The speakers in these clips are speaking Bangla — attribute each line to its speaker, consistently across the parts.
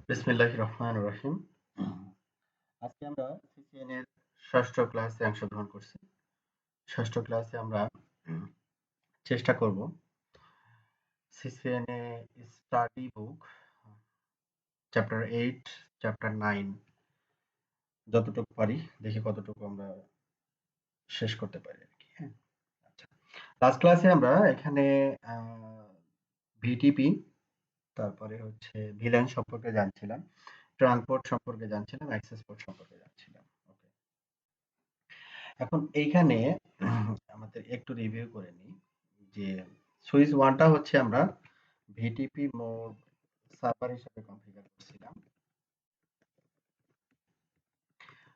Speaker 1: বিসমিল্লাহির রহমানির রহিম। আজকে আমরা সিসিএন এর ষষ্ঠ ক্লাসে অংশগ্রহণ করছি। ষষ্ঠ ক্লাসে আমরা উম, চেষ্টা করব CCN a study book chapter 8, chapter 9 যতটুকু পারি দেখি কতটুকু আমরা শেষ করতে পারি আর কি। হ্যাঁ, আচ্ছা। লাস্ট ক্লাসে আমরা এখানে ভিটিপি, তারপরে হচ্ছে ভিলেন সম্পর্কে জানছিলাম, ট্রান্সপোর্ট সম্পর্কে জানছিলাম, অ্যাক্সেস পোর্ট সম্পর্কে জানছিলাম। ওকে, এখন এইখানে আমাদের একটু রিভিউ করে নিই যে সুইচ ওয়ানটা হচ্ছে আমরা ভিটিপি মোড সার্ভার হিসেবে কনফিগার করছিলাম।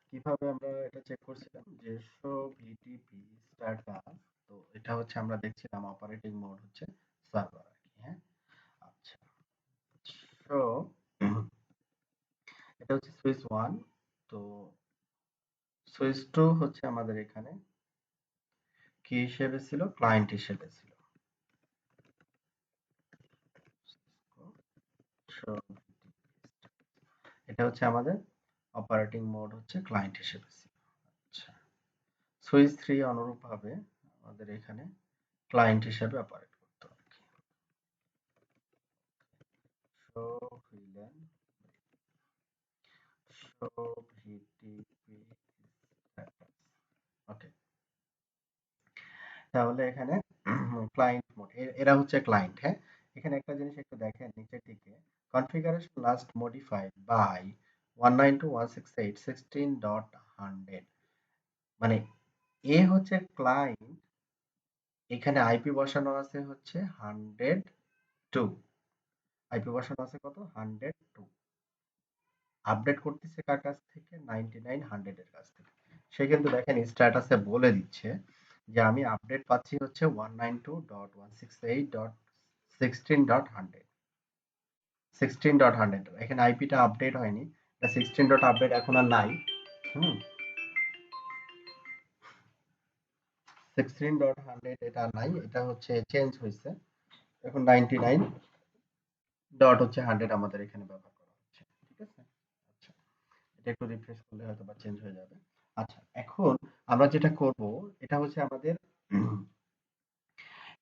Speaker 1: কিভাবে আমরা এটা চেক করছিলাম যে শো ভিটিপি স্ট্যাটাস, তো এটা হচ্ছে আমরা দেখছিলাম অপারেটিং মোড হচ্ছে সার্ভার আর কি। হ্যাঁ, আচ্ছা। সো এটা হচ্ছে সুইচ ওয়ান। তো সুইচ টু হচ্ছে আমাদের এখানে কি হিসেবে ছিল, ক্লায়েন্ট হিসেবে ছিল। So, এটা হচ্ছে আমাদের অপারেটিং মোড হচ্ছে ক্লায়েন্ট হিসেবে ছিল। আচ্ছা, সুইচ 3 অনুরূপভাবে আমাদের এখানে ক্লায়েন্ট হিসেবে অপারেট করতে হবে। Show VLAN, show VTP status. Okay, তাহলে এখানে ক্লায়েন্ট মোড, এরা হচ্ছে ক্লায়েন্ট। হ্যাঁ, এখানে একটা জিনিস একটু দেখেন নিচের দিকে, কনফিগারেশন লাস্ট মডিফাইড বাই 192.168.16.100, মানে এ হচ্ছে ক্লায়েন্ট, এখানে আইপি বসানো আছে হচ্ছে 102, আইপি বসানো আছে কত, 102। আপডেট করতেছে কার কাছ থেকে, 99 100 এর কাছ থেকে। সে কিন্তু দেখেন স্ট্যাটাসে বলে দিচ্ছে যে আমি আপডেট পাচ্ছি হচ্ছে 192.168.16.100, 16.100। এখানে আইপিটা আপডেট হয়নি, এটা 16 ডট আপডেট এখন আর নাই। হুম, 16.100 এটা আর নাই, এটা হচ্ছে চেঞ্জ হয়েছে, এখন 99 ডট হচ্ছে 100 আমাদের এখানে ব্যবহার করা হচ্ছে। ঠিক আছে, আচ্ছা, এটা একটু রিফ্রেশ করলে হয়তো বা চেঞ্জ হয়ে যাবে। আচ্ছা, এখন আমরা যেটা করব, এটা হচ্ছে আমাদের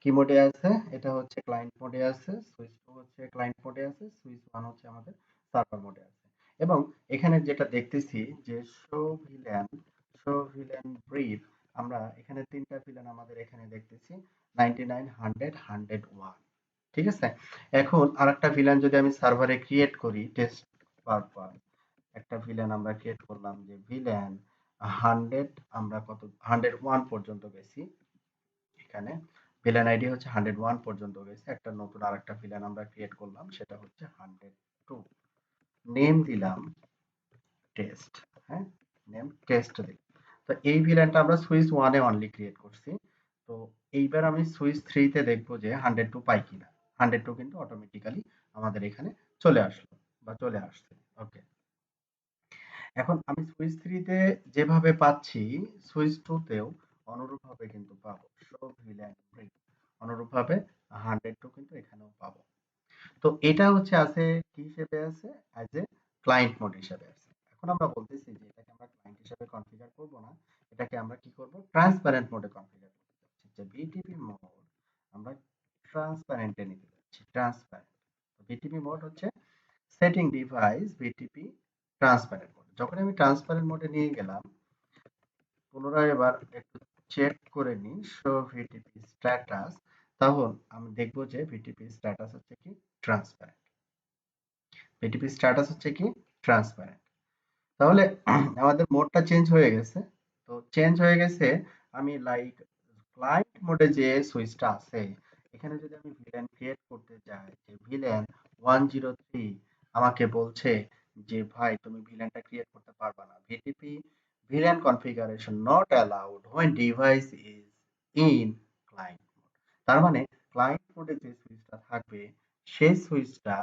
Speaker 1: কি মোডে আছে, এটা হচ্ছে ক্লায়েন্ট মোডে আছে, সুইচ 2 হচ্ছে ক্লায়েন্ট মোডে আছে, সুইচ 1 হচ্ছে আমাদের সার্ভার মোডে আছে। এবং এখানে যেটা দেখতেছি যে শো ভিলেন ব্রিফ, আমরা এখানে তিনটা ভিলেন আমাদের এখানে দেখতেছি, 99 100 101। ঠিক আছে, এখন আরেকটা ভিলেন যদি আমি সার্ভারে ক্রিয়েট করি টেস্ট পারপাস, একটা ভিলেন আমরা ক্রিয়েট করলাম যে ভিলেন 100, আমরা কত 101 পর্যন্ত গেছি, এখানে ভিলেন আইডি হচ্ছে 101 পর্যন্ত গেছে, একটা নতুন আরেকটা ভিলেন আমরা ক্রিয়েট করলাম, সেটা হচ্ছে 102, নেম দিলাম টেস্ট। হ্যাঁ, নেম টেস্ট দিলাম। তো এই ভিলেনটা আমরা সুইচ 1 এ অনলি ক্রিয়েট করছি। তো এইবার আমি সুইচ 3 তে দেখবো যে 102 পাই কিনা। 102 কিন্তু অটোমেটিক্যালি আমাদের এখানে চলে আসলো বা চলে আসছে। ওকে, এখন আমি সুইচ 3 তে যেভাবে পাচ্ছি সুইচ 2 তেও অনুরূপভাবে কিন্তু পাবো। শো ভিলেন ব্রেক, অনুরূপভাবে 102 কিন্তু এখানেও পাবো। তো এটা হচ্ছে আছে কি হিসেবে আছে, অ্যাজ এ ক্লায়েন্ট মোড হিসেবে আছে। এখন আমরা বলতেছি যে এটাকে আমরা ক্লায়েন্ট হিসেবে কনফিগার করব না, এটাকে আমরা কি করব, ট্রান্সপারেন্ট মোডে কনফিগার করতে যাচ্ছি। যে বিটিপি মোড আমরা ট্রান্সপারেন্টে নিতে যাচ্ছি, ট্রান্সপারেন্ট। বিটিপি মোড হচ্ছে setting device BTP transparent mode. যখন আমি ট্রান্সপারেন্ট মোডে নিয়ে গেলাম, পুনরায় এবার একটু চেক করে নিই শো ভিটিপি স্ট্যাটাস, তখন আমি দেখব যে ভিটিপি স্ট্যাটাস হচ্ছে কি ট্রান্সপারেন্ট, ভিটিপি স্ট্যাটাস হচ্ছে কি ট্রান্সপারেন্ট। তাহলে আমাদের মোডটা চেঞ্জ হয়ে গেছে। তো চেঞ্জ হয়ে গেছে, আমি লাইক ক্লায়েন্ট মোডে যে সুইচটা আছে, এখানে যদি আমি ভিলেন ক্রিয়েট করতে চাই, যে ভিলেন 103, আমাকে বলছে যে ভাই তুমি ভিলেনটা ক্রিয়েট করতে পারবা না, VTP villain configuration not allowed when device is in client mode। তার মানে ক্লায়েন্ট মোডে যে সুইচটা থাকবে, সেই সুইচটা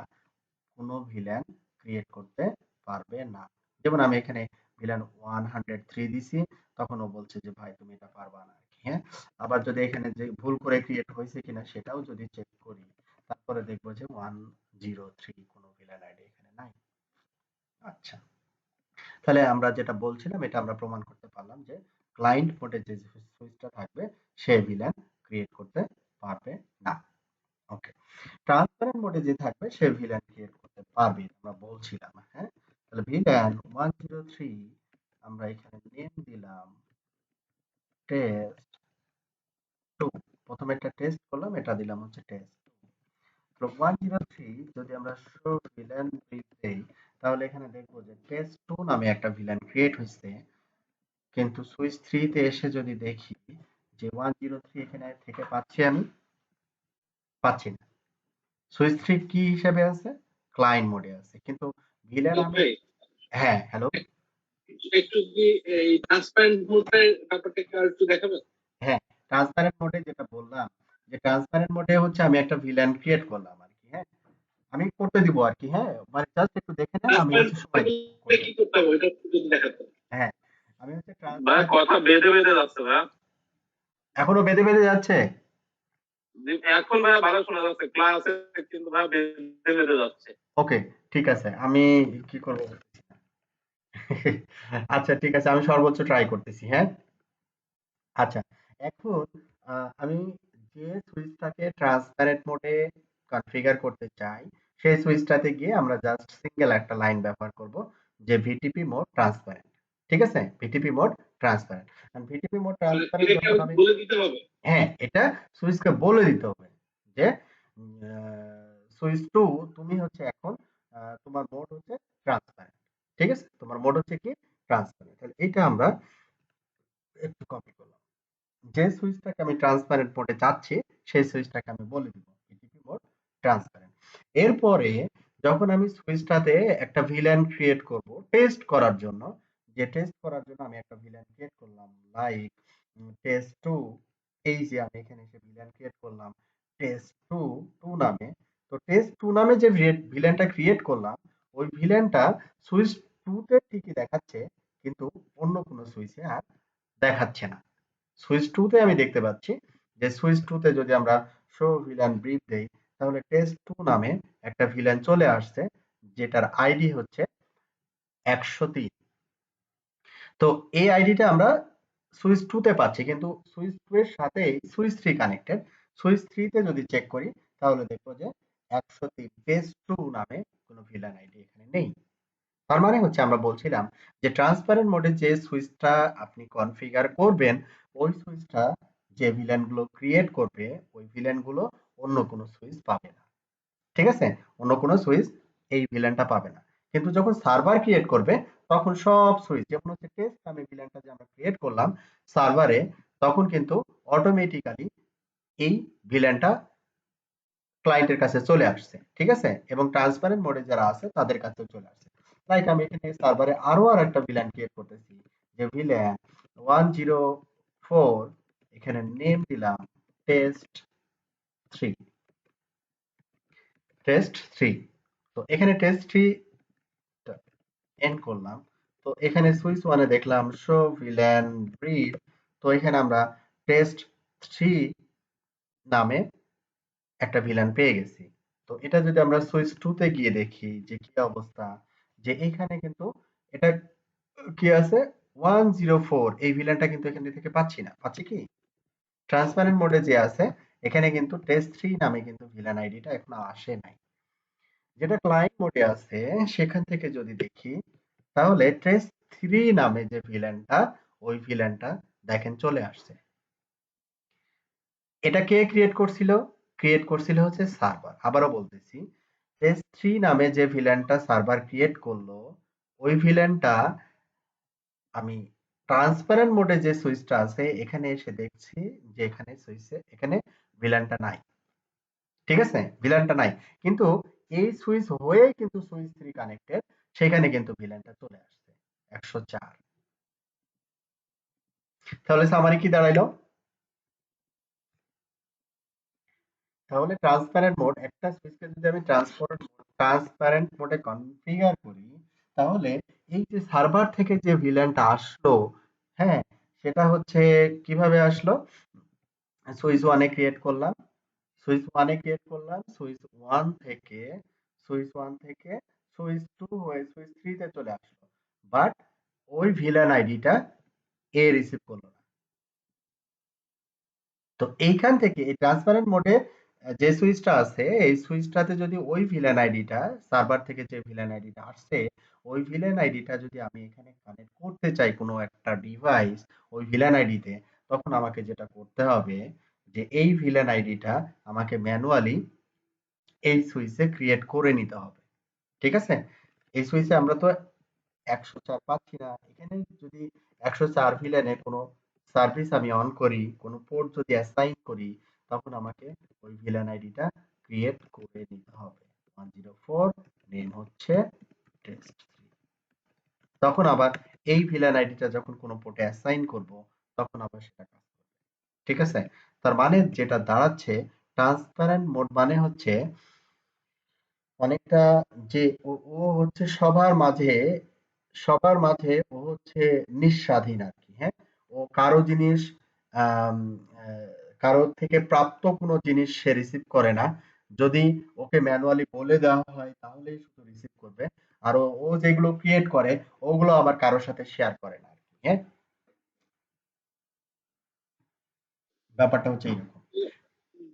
Speaker 1: কোনো ভিলেন ক্রিয়েট করতে পারবে না। যেমন আমি এখানে ভিলেন 103 দিছি, তখন ও বলছে যে ভাই তুমি এটা পারবা না আরকি। হ্যাঁ, আবার যদি এখানে যে ভুল করে ক্রিয়েট হয়েছে কিনা সেটাও যদি চেক করি, তারপরে দেখবো যে 103 কোনো ভিলেন আইডি এখানে নাই। আচ্ছা, তাহলে আমরা যেটা বলছিলাম এটা আমরা প্রমাণ করতে পারলাম যে ক্লায়েন্ট মোডে যে সুইচটা থাকবে সে ভিল্যান ক্রিয়েট করতে পারবে না। ওকে, ট্রান্সপারেন্ট মোডে যে থাকবে সে ভিল্যান ক্রিয়েট করতে পারবে, আমরা বলছিলাম। হ্যাঁ, তাহলে ভিল্যান 103 আমরা এখানে নেম দিলাম টেস্ট 2। প্রথমে একটা টেস্ট করলাম, এটা দিলাম হচ্ছে টেস্ট। তো 103 যদি আমরা শো ভিলেন দেই, তাহলে এখানে দেখবো যে টেস্ট 2 নামে একটা ভিলেন ক্রিয়েট হয়েছে। কিন্তু সুইচ 3 তে এসে যদি দেখি যে 103 এখানে থেকে পাচ্ছি, আমি পাচ্ছি না। সুইচ 3 কি হিসেবে আছে? ক্লায়েন্ট মোডে আছে, কিন্তু ভিলেন আমি। হ্যাঁ, হ্যালো।
Speaker 2: একটু কি এই ট্রান্সপারেন্ট মোডের ব্যাপারটা একটু দেখাবেন?
Speaker 1: হ্যাঁ, ট্রান্সপারেন্ট মোডে যেটা বললাম, যে ট্রান্সপারেন্ট মোডে হচ্ছে আমি একটা ভিলেন ক্রিয়েট করলাম আর কি। হ্যাঁ, আমি করতে দিব আর কি। হ্যাঁ, মানে জাস্ট একটু দেখে নেন, আমি
Speaker 2: ট্রান্সপারেন্ট
Speaker 1: হচ্ছে সময় করতে।
Speaker 2: কি করতে হবে এটা একটু যদি দেখাতেন।
Speaker 1: হ্যাঁ, আমি হচ্ছে
Speaker 2: ভাই
Speaker 1: ট্রান্সপারেন্ট।
Speaker 2: কথা বেঁধে বেঁধে যাচ্ছে ভাই।
Speaker 1: এখনো বেঁধে বেঁধে যাচ্ছে?
Speaker 2: এখন ভাই ভালো শোনা যাচ্ছে, ক্লাসে কিন্তু ভাই বেঁধে বেঁধে যাচ্ছে।
Speaker 1: ওকে, ঠিক আছে, আমি কি করব? আচ্ছা, ঠিক আছে, আমি সর্বোচ্চ ট্রাই করতেছি। হ্যাঁ, আচ্ছা, এখন আমি যে সুইচটাকে ট্রান্সপারেন্ট মোডে কনফিগার করতে চাই, সেই সুইচটাতে গিয়ে আমরা জাস্ট সিঙ্গেল একটা লাইন ব্যবহার করব, যে ভিটিপি মোড ট্রান্সপারেন্ট। ঠিক আছে, VTP mode transparent. VTP mode transparent
Speaker 2: এটাকে
Speaker 1: যখন আমি,
Speaker 2: বলে দিতে হবে।
Speaker 1: হ্যাঁ, এটা সুইচকে বলে দিতে হবে যে সুইচ টু, তুমি হচ্ছে এখন তোমার মোড হচ্ছে ট্রান্সপারেন্ট। ঠিক আছে, তোমার মোড হচ্ছে কি? ট্রান্সপারেন্ট। তাহলে এটা আমরা একটু কপি করলাম। যে সুইচটাকে আমি ট্রান্সপারেন্ট মোডে চাচ্ছি, সেই সুইচটাকে আমি বলে দিব ভিটিপি মোড ট্রান্সপারেন্ট। এরপরে যখন আমি সুইচটাতে একটা ভিলেন ক্রিয়েট করব টেস্ট করার জন্য, যে টেস্ট করার জন্য আমি একটা ভিলেন ক্রিয়েট করলাম লাইক টেস্ট টু। এই যে আমি এখানে এসে ভিলেন ক্রিয়েট করলাম টেস্ট টু টু নামে। তো টেস্ট টু নামে যে ভিলেনটা ক্রিয়েট করলাম, ওই ভিলেনটা সুইচ টু তে ঠিকই দেখাচ্ছে, কিন্তু অন্য কোনো সুইচে আর দেখাচ্ছে না। সুইচ 2 তে আমি দেখতে পাচ্ছি যে সুইচ 2 তে যদি আমরা শো ভিলেন ব্রিফ দেই, তাহলে টেস্ট 2 নামে একটা ভিলেন চলে আসছে, যেটার আইডি হচ্ছে 103। তো এই আইডিটা আমরা সুইচ 2 তে পাচ্ছি, কিন্তু সুইচ 2 এর সাথেই সুইচ 3 কানেক্টেড। সুইচ 3 তে যদি চেক করি, তাহলে দেখবো যে 103 পেজ 2 নামে কোনো ভিলেন আইডি এখানে নেই। তার মানে হচ্ছে আমরা বলছিলাম যে ট্রান্সপারেন্ট মোডে যে সুইচটা আপনি কনফিগার করবেন, ওই সুইচটা যে ভিলেন গুলো ক্রিয়েট করবে, ওই ভিলেন গুলো অন্য কোনো সুইচ পাবে না। ঠিক আছে, অন্য কোনো সুইচ এই ভিলেনটা পাবে না। কিন্তু যখন সার্ভার ক্রিয়েট করবে, তখন সব সুইচ, যেমন হচ্ছে টেস্ট নামে ভিলেনটা যে আমরা ক্রিয়েট করলাম সার্ভারে, তখন কিন্তু অটোমেটিক্যালি এই ভিলেনটা ক্লায়েন্টের কাছে চলে আসছে। ঠিক আছে, এবং ট্রান্সপারেন্ট মোডে যারা আছে তাদের কাছেও চলে আসছে। লাইক আমি এখানে সার্ভারে আরো আর একটা ভিলেন ক্রিয়েট করতেছি, যে ভিলেন 104, এখানে নেম দিলাম টেস্ট 3। টেস্ট 3। তো এখানে টেস্ট 3 এন্ড করলাম। তো এখানে সুইচ ওয়ানে দেখলাম শো ভিলেন ব্রিফ। তো এখানে আমরা টেস্ট 3 নামে একটা ভিলেন পেয়ে গেছি। তো এটা যদি আমরা সুইচ 2 তে গিয়ে দেখি যে কি অবস্থা, যে এইখানে কিন্তু এটা কি আছে, 104, এই ভিলেনটা কিন্তু এখান থেকে পাচ্ছি না। পাচ্ছি কি? ট্রান্সপারেন্ট মোডে যে আছে, এখানে কিন্তু টেস্ট 3 নামে কিন্তু ভিলেন আইডিটা এখনো আসে নাই। যেটা ক্লায়েন্ট মোডে আছে, সেখান থেকে যদি দেখি, তাহলে টেস্ট 3 নামে যে ভিলেনটা, ওই ভিলেনটা দেখেন চলে আসছে। এটা কে ক্রিয়েট করছিল? ক্রিয়েট করছিল হচ্ছে সার্ভার। আবারও বলতেছি, টেস্ট 3 নামে যে ভিলেনটা সার্ভার ক্রিয়েট করলো, ওই ভিলেনটা আমি ট্রান্সপারেন্ট মোডে যে সুইচটা আছে, এখানে এসে দেখছি যে এখানে সুইচে এখানে ভিলেনটা নাই। ঠিক আছে, ভিলেনটা নাই, কিন্তু এই সুইচ হয়ে কিন্তু সুইচ 3 কানেক্টেড, সেখানে কিন্তু ভিলেনটা চলে আসছে 104। তাহলে সামারি কি দাঁড়াইলো? তাহলে ট্রান্সপারেন্ট মোড, একটা সুইচকে যদি আমি ট্রান্সপারেন্ট মোডে কনফিগার করি, তাহলে এই যে সার্ভার থেকে যে ভিলেনটা আসলো, হ্যাঁ, সেটা হচ্ছে কিভাবে আসলো? সুইচ ওয়ানে ক্রিয়েট করলাম, সুইচ ওয়ান থেকে সুইচ 1 থেকে সুইচ 2 হয়ে হয়ে সুইচ 3 তে চলে আসলো, বাট ওই ভিলেন আইডিটা এ রিসিভ করলো না। তো এইখান থেকে এই ট্রান্সপারেন্ট মোডে যে সুইচটা আছে এই সুইচটাতে যদি ওই ভিলেন আইডিটা, সার্ভার থেকে যে ভিলেন আইডিটা আসছে ওই ভিলেন আইডিটা যদি আমি এখানে কানেক্ট করতে চাই কোনো একটা ডিভাইস ওই ভিলেন আইডিতে, তখন আমাকে যেটা করতে হবে যে এই ভিলেন আইডিটা আমাকে ম্যানুয়ালি এই সুইচে ক্রিয়েট করে নিতে হবে। ঠিক আছে? এই সুইচে আমরা তো 104 পাচ্ছি না। এখানে যদি 104 ভিলেনে কোনো সার্ভিস আমি অন করি, কোনো পোর্ট যদি অ্যাসাইন করি, তখন আমাকে ওই ভিলেন আইডিটা ক্রিয়েট করে নিতে হবে। 104 নেম হচ্ছে টেস্ট 3। তখন আবার এই ভিলেন আইডিটা যখন কোনো পোর্টে অ্যাসাইন করব, তখন আবার সেটা কাজ করবে। ঠিক আছে? তার মানে যেটা দাঁড়াচ্ছে ট্রান্সপারেন্ট মোড মানে হচ্ছে অনেকটা যে ও হচ্ছে সবার মাঝে ও হচ্ছে নিঃস্বাধীন আর কি। হ্যাঁ, ও কারো জিনিস আম, আহ, কারো থেকে প্রাপ্ত কোনো জিনিস সে রিসিভ করে না। যদি ওকে ম্যানুয়ালি বলে দেওয়া হয় তাহলেই শুধু রিসিভ করবে। আর ও যেগুলো ক্রিয়েট করে ওগুলো আবার কারোর সাথে শেয়ার করে না আর কি। হ্যাঁ, ব্যাপারটা হচ্ছে এইরকম।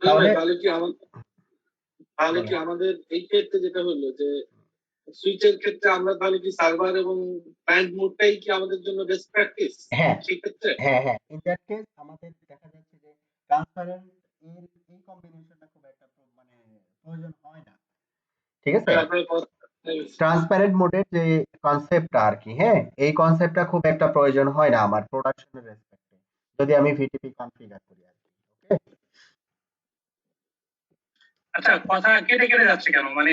Speaker 1: তাহলে
Speaker 2: তাহলে কি
Speaker 1: বলেন।
Speaker 2: আমাদের এই ক্ষেত্রে যেটা হলো যে সুইচের ক্ষেত্রে আমরা তাহলে কি সার্ভার এবং ক্লায়েন্ট মোডটাই কি আমাদের জন্য বেস্ট প্র্যাকটিস
Speaker 1: হ্যাঁ,
Speaker 2: সেই ক্ষেত্রে?
Speaker 1: হ্যাঁ, ইন দ্যাট কেস আমাদের দেখা যাচ্ছে যে ট্রান্সপারেন্ট এর এই কম্বিনেশনটা খুব একটা মানে প্রয়োজন হয় না। ঠিক আছে?
Speaker 2: আপনার কথা
Speaker 1: ট্রান্সপারেন্ট মোডের যে কনসেপ্টটা আর কি, হ্যাঁ, এই কনসেপ্টটা খুব একটা প্রয়োজন হয় না আমার প্রোডাকশনের রেসপেক্টে, যদি আমি ভিটিপি কনফিগার করি আর কি। ওকে,
Speaker 3: আচ্ছা, কথা কেটে কেটে যাচ্ছে কেন? মানে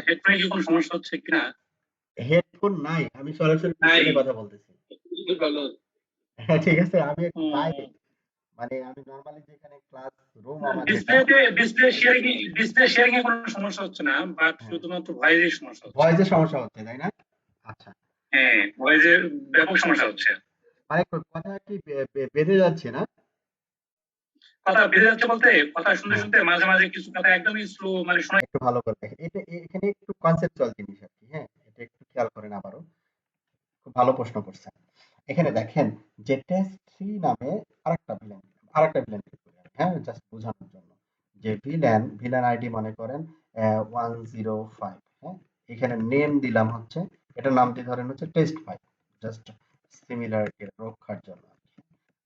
Speaker 3: হেডফোনে কি কোনো সমস্যা হচ্ছে কিনা?
Speaker 1: হেডফোন নাই, আমি সরাসরি পিছনে কথা বলতেছি। হ্যাঁ, ঠিক আছে, আমি একটু বাইরে, মানে আমি নরমালি যেখানে ক্লাস রুম আমার যেটা।
Speaker 3: ডিসপ্লে শেয়ারিং এ কোনো সমস্যা হচ্ছে না, বাট
Speaker 1: হ্যাঁ,
Speaker 3: শুধুমাত্র ভয়েসের সমস্যা হচ্ছে।
Speaker 1: ভয়েসের সমস্যা হচ্ছে তাই না? আচ্ছা,
Speaker 3: হ্যাঁ, ভয়েসের ব্যাপক সমস্যা হচ্ছে।
Speaker 1: মানে কথা কি বেঁধে যাচ্ছে না?
Speaker 3: কথা বেড়ে যাচ্ছে বলতে, কথা শুনতে
Speaker 1: হ্যাঁ,
Speaker 3: শুনতে মাঝে মাঝে কিছু কথা একদমই স্লো, মানে শোনা।
Speaker 1: একটু ভালো করে দেখেন, এটা এখানে একটু কনসেপচুয়াল জিনিস আর কি। হ্যাঁ, এটা একটু খেয়াল করেন আবারও। খুব ভালো প্রশ্ন করছেন। এখানে দেখেন যে টেস্ট 3 নামে আরেকটা ভিলেন ক্রিয়েট করি আমি, হ্যাঁ, জাস্ট বোঝানোর জন্য। যে ভিলেন আইডি মনে করেন 105। হ্যাঁ, এখানে নেম দিলাম হচ্ছে, এটা নামটি ধরেন হচ্ছে টেস্ট 5, জাস্ট সিমিলারিটি রক্ষার জন্য।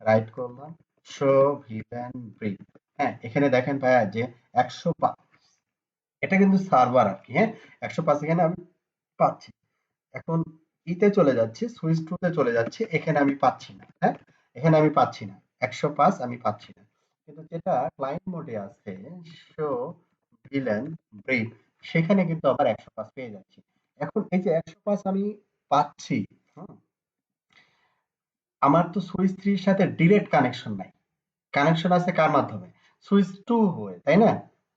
Speaker 1: রাইট করলাম, শো ভিলেন ব্রিথ। হ্যাঁ, এখানে দেখেন ভাইয়া যে 105, এটা কিন্তু সার্ভার আর কি। হ্যাঁ, 105 এখানে আমি পাচ্ছি। এখন ইতে চলে যাচ্ছি, সুইচ 2 তে চলে যাচ্ছি, এখানে আমি পাচ্ছি না। হ্যাঁ, এখানে আমি পাচ্ছি না, 105 আমি পাচ্ছি না। কিন্তু যেটা ক্লায়েন্ট মোডে আছে শো ভিলেন ব্রিফ, সেখানে কিন্তু আবার 105 পেয়ে যাচ্ছি। এখন এই যে 105 আমি পাচ্ছি, হুম, আমার তো সুইচ 3 এর সাথে ডিরেক্ট কানেকশন নাই। কানেকশন আছে কার মাধ্যমে? সুইচ 2 হয়ে, তাই না?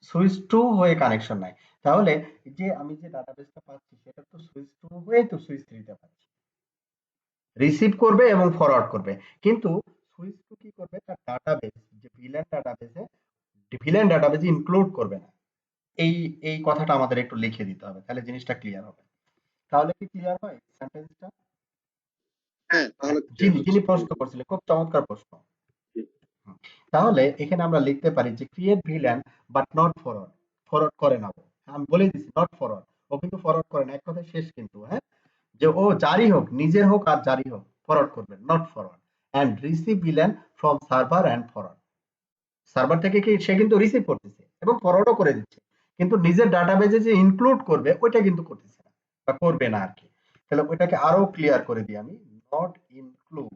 Speaker 1: সুইচ 2 হয়ে কানেকশন নাই। তাহলে যে আমি যে ডাটাবেসটা পাচ্ছি সেটা তো সুইচ 2 হয়ে তো সুইচ 3 তে পাচ্ছি। রিসিভ করবে এবং ফরওয়ার্ড করবে। কিন্তু সুইচ 2 কি করবে? তার ডাটাবেস, যে ভিলেন ডাটাবেসে ইনক্লুড করবে না। এই এই কথাটা আমাদের একটু লিখে দিতে হবে। তাহলে জিনিসটা ক্লিয়ার হবে। তাহলে কি ক্লিয়ার হয় সেন্টেন্সটা?
Speaker 2: হ্যাঁ,
Speaker 1: হ্যাঁ,
Speaker 2: তাহলে ক্লিয়ার
Speaker 1: যিনি
Speaker 2: হচ্ছে।
Speaker 1: যিনি প্রশ্ন করছিলেন খুব চমৎকার প্রশ্ন। হুম। তাহলে এখানে আমরা লিখতে পারি যে create villain but not forward. Forward করে না ও। আমি বলে দিচ্ছি নট ফরওয়ার্ড। ও কিন্তু ফরওয়ার্ড করে না। এক কথায় শেষ কিন্তু, হ্যাঁ? যে ও জারি হোক, নিজের হোক আর জারি হোক, ফরওয়ার্ড করবেন, not forward. And receive villain from server and forward. Server থেকে কি সে কিন্তু রিসিভ করতেছে এবং ফরওয়ার্ডও করে দিচ্ছে। কিন্তু নিজের ডাটাবেজে যে ইনক্লুড করবে ওইটা কিন্তু করতেছে না বা করবে না আর কি। তাহলে ওইটাকে আরো ক্লিয়ার করে দিই আমি, not include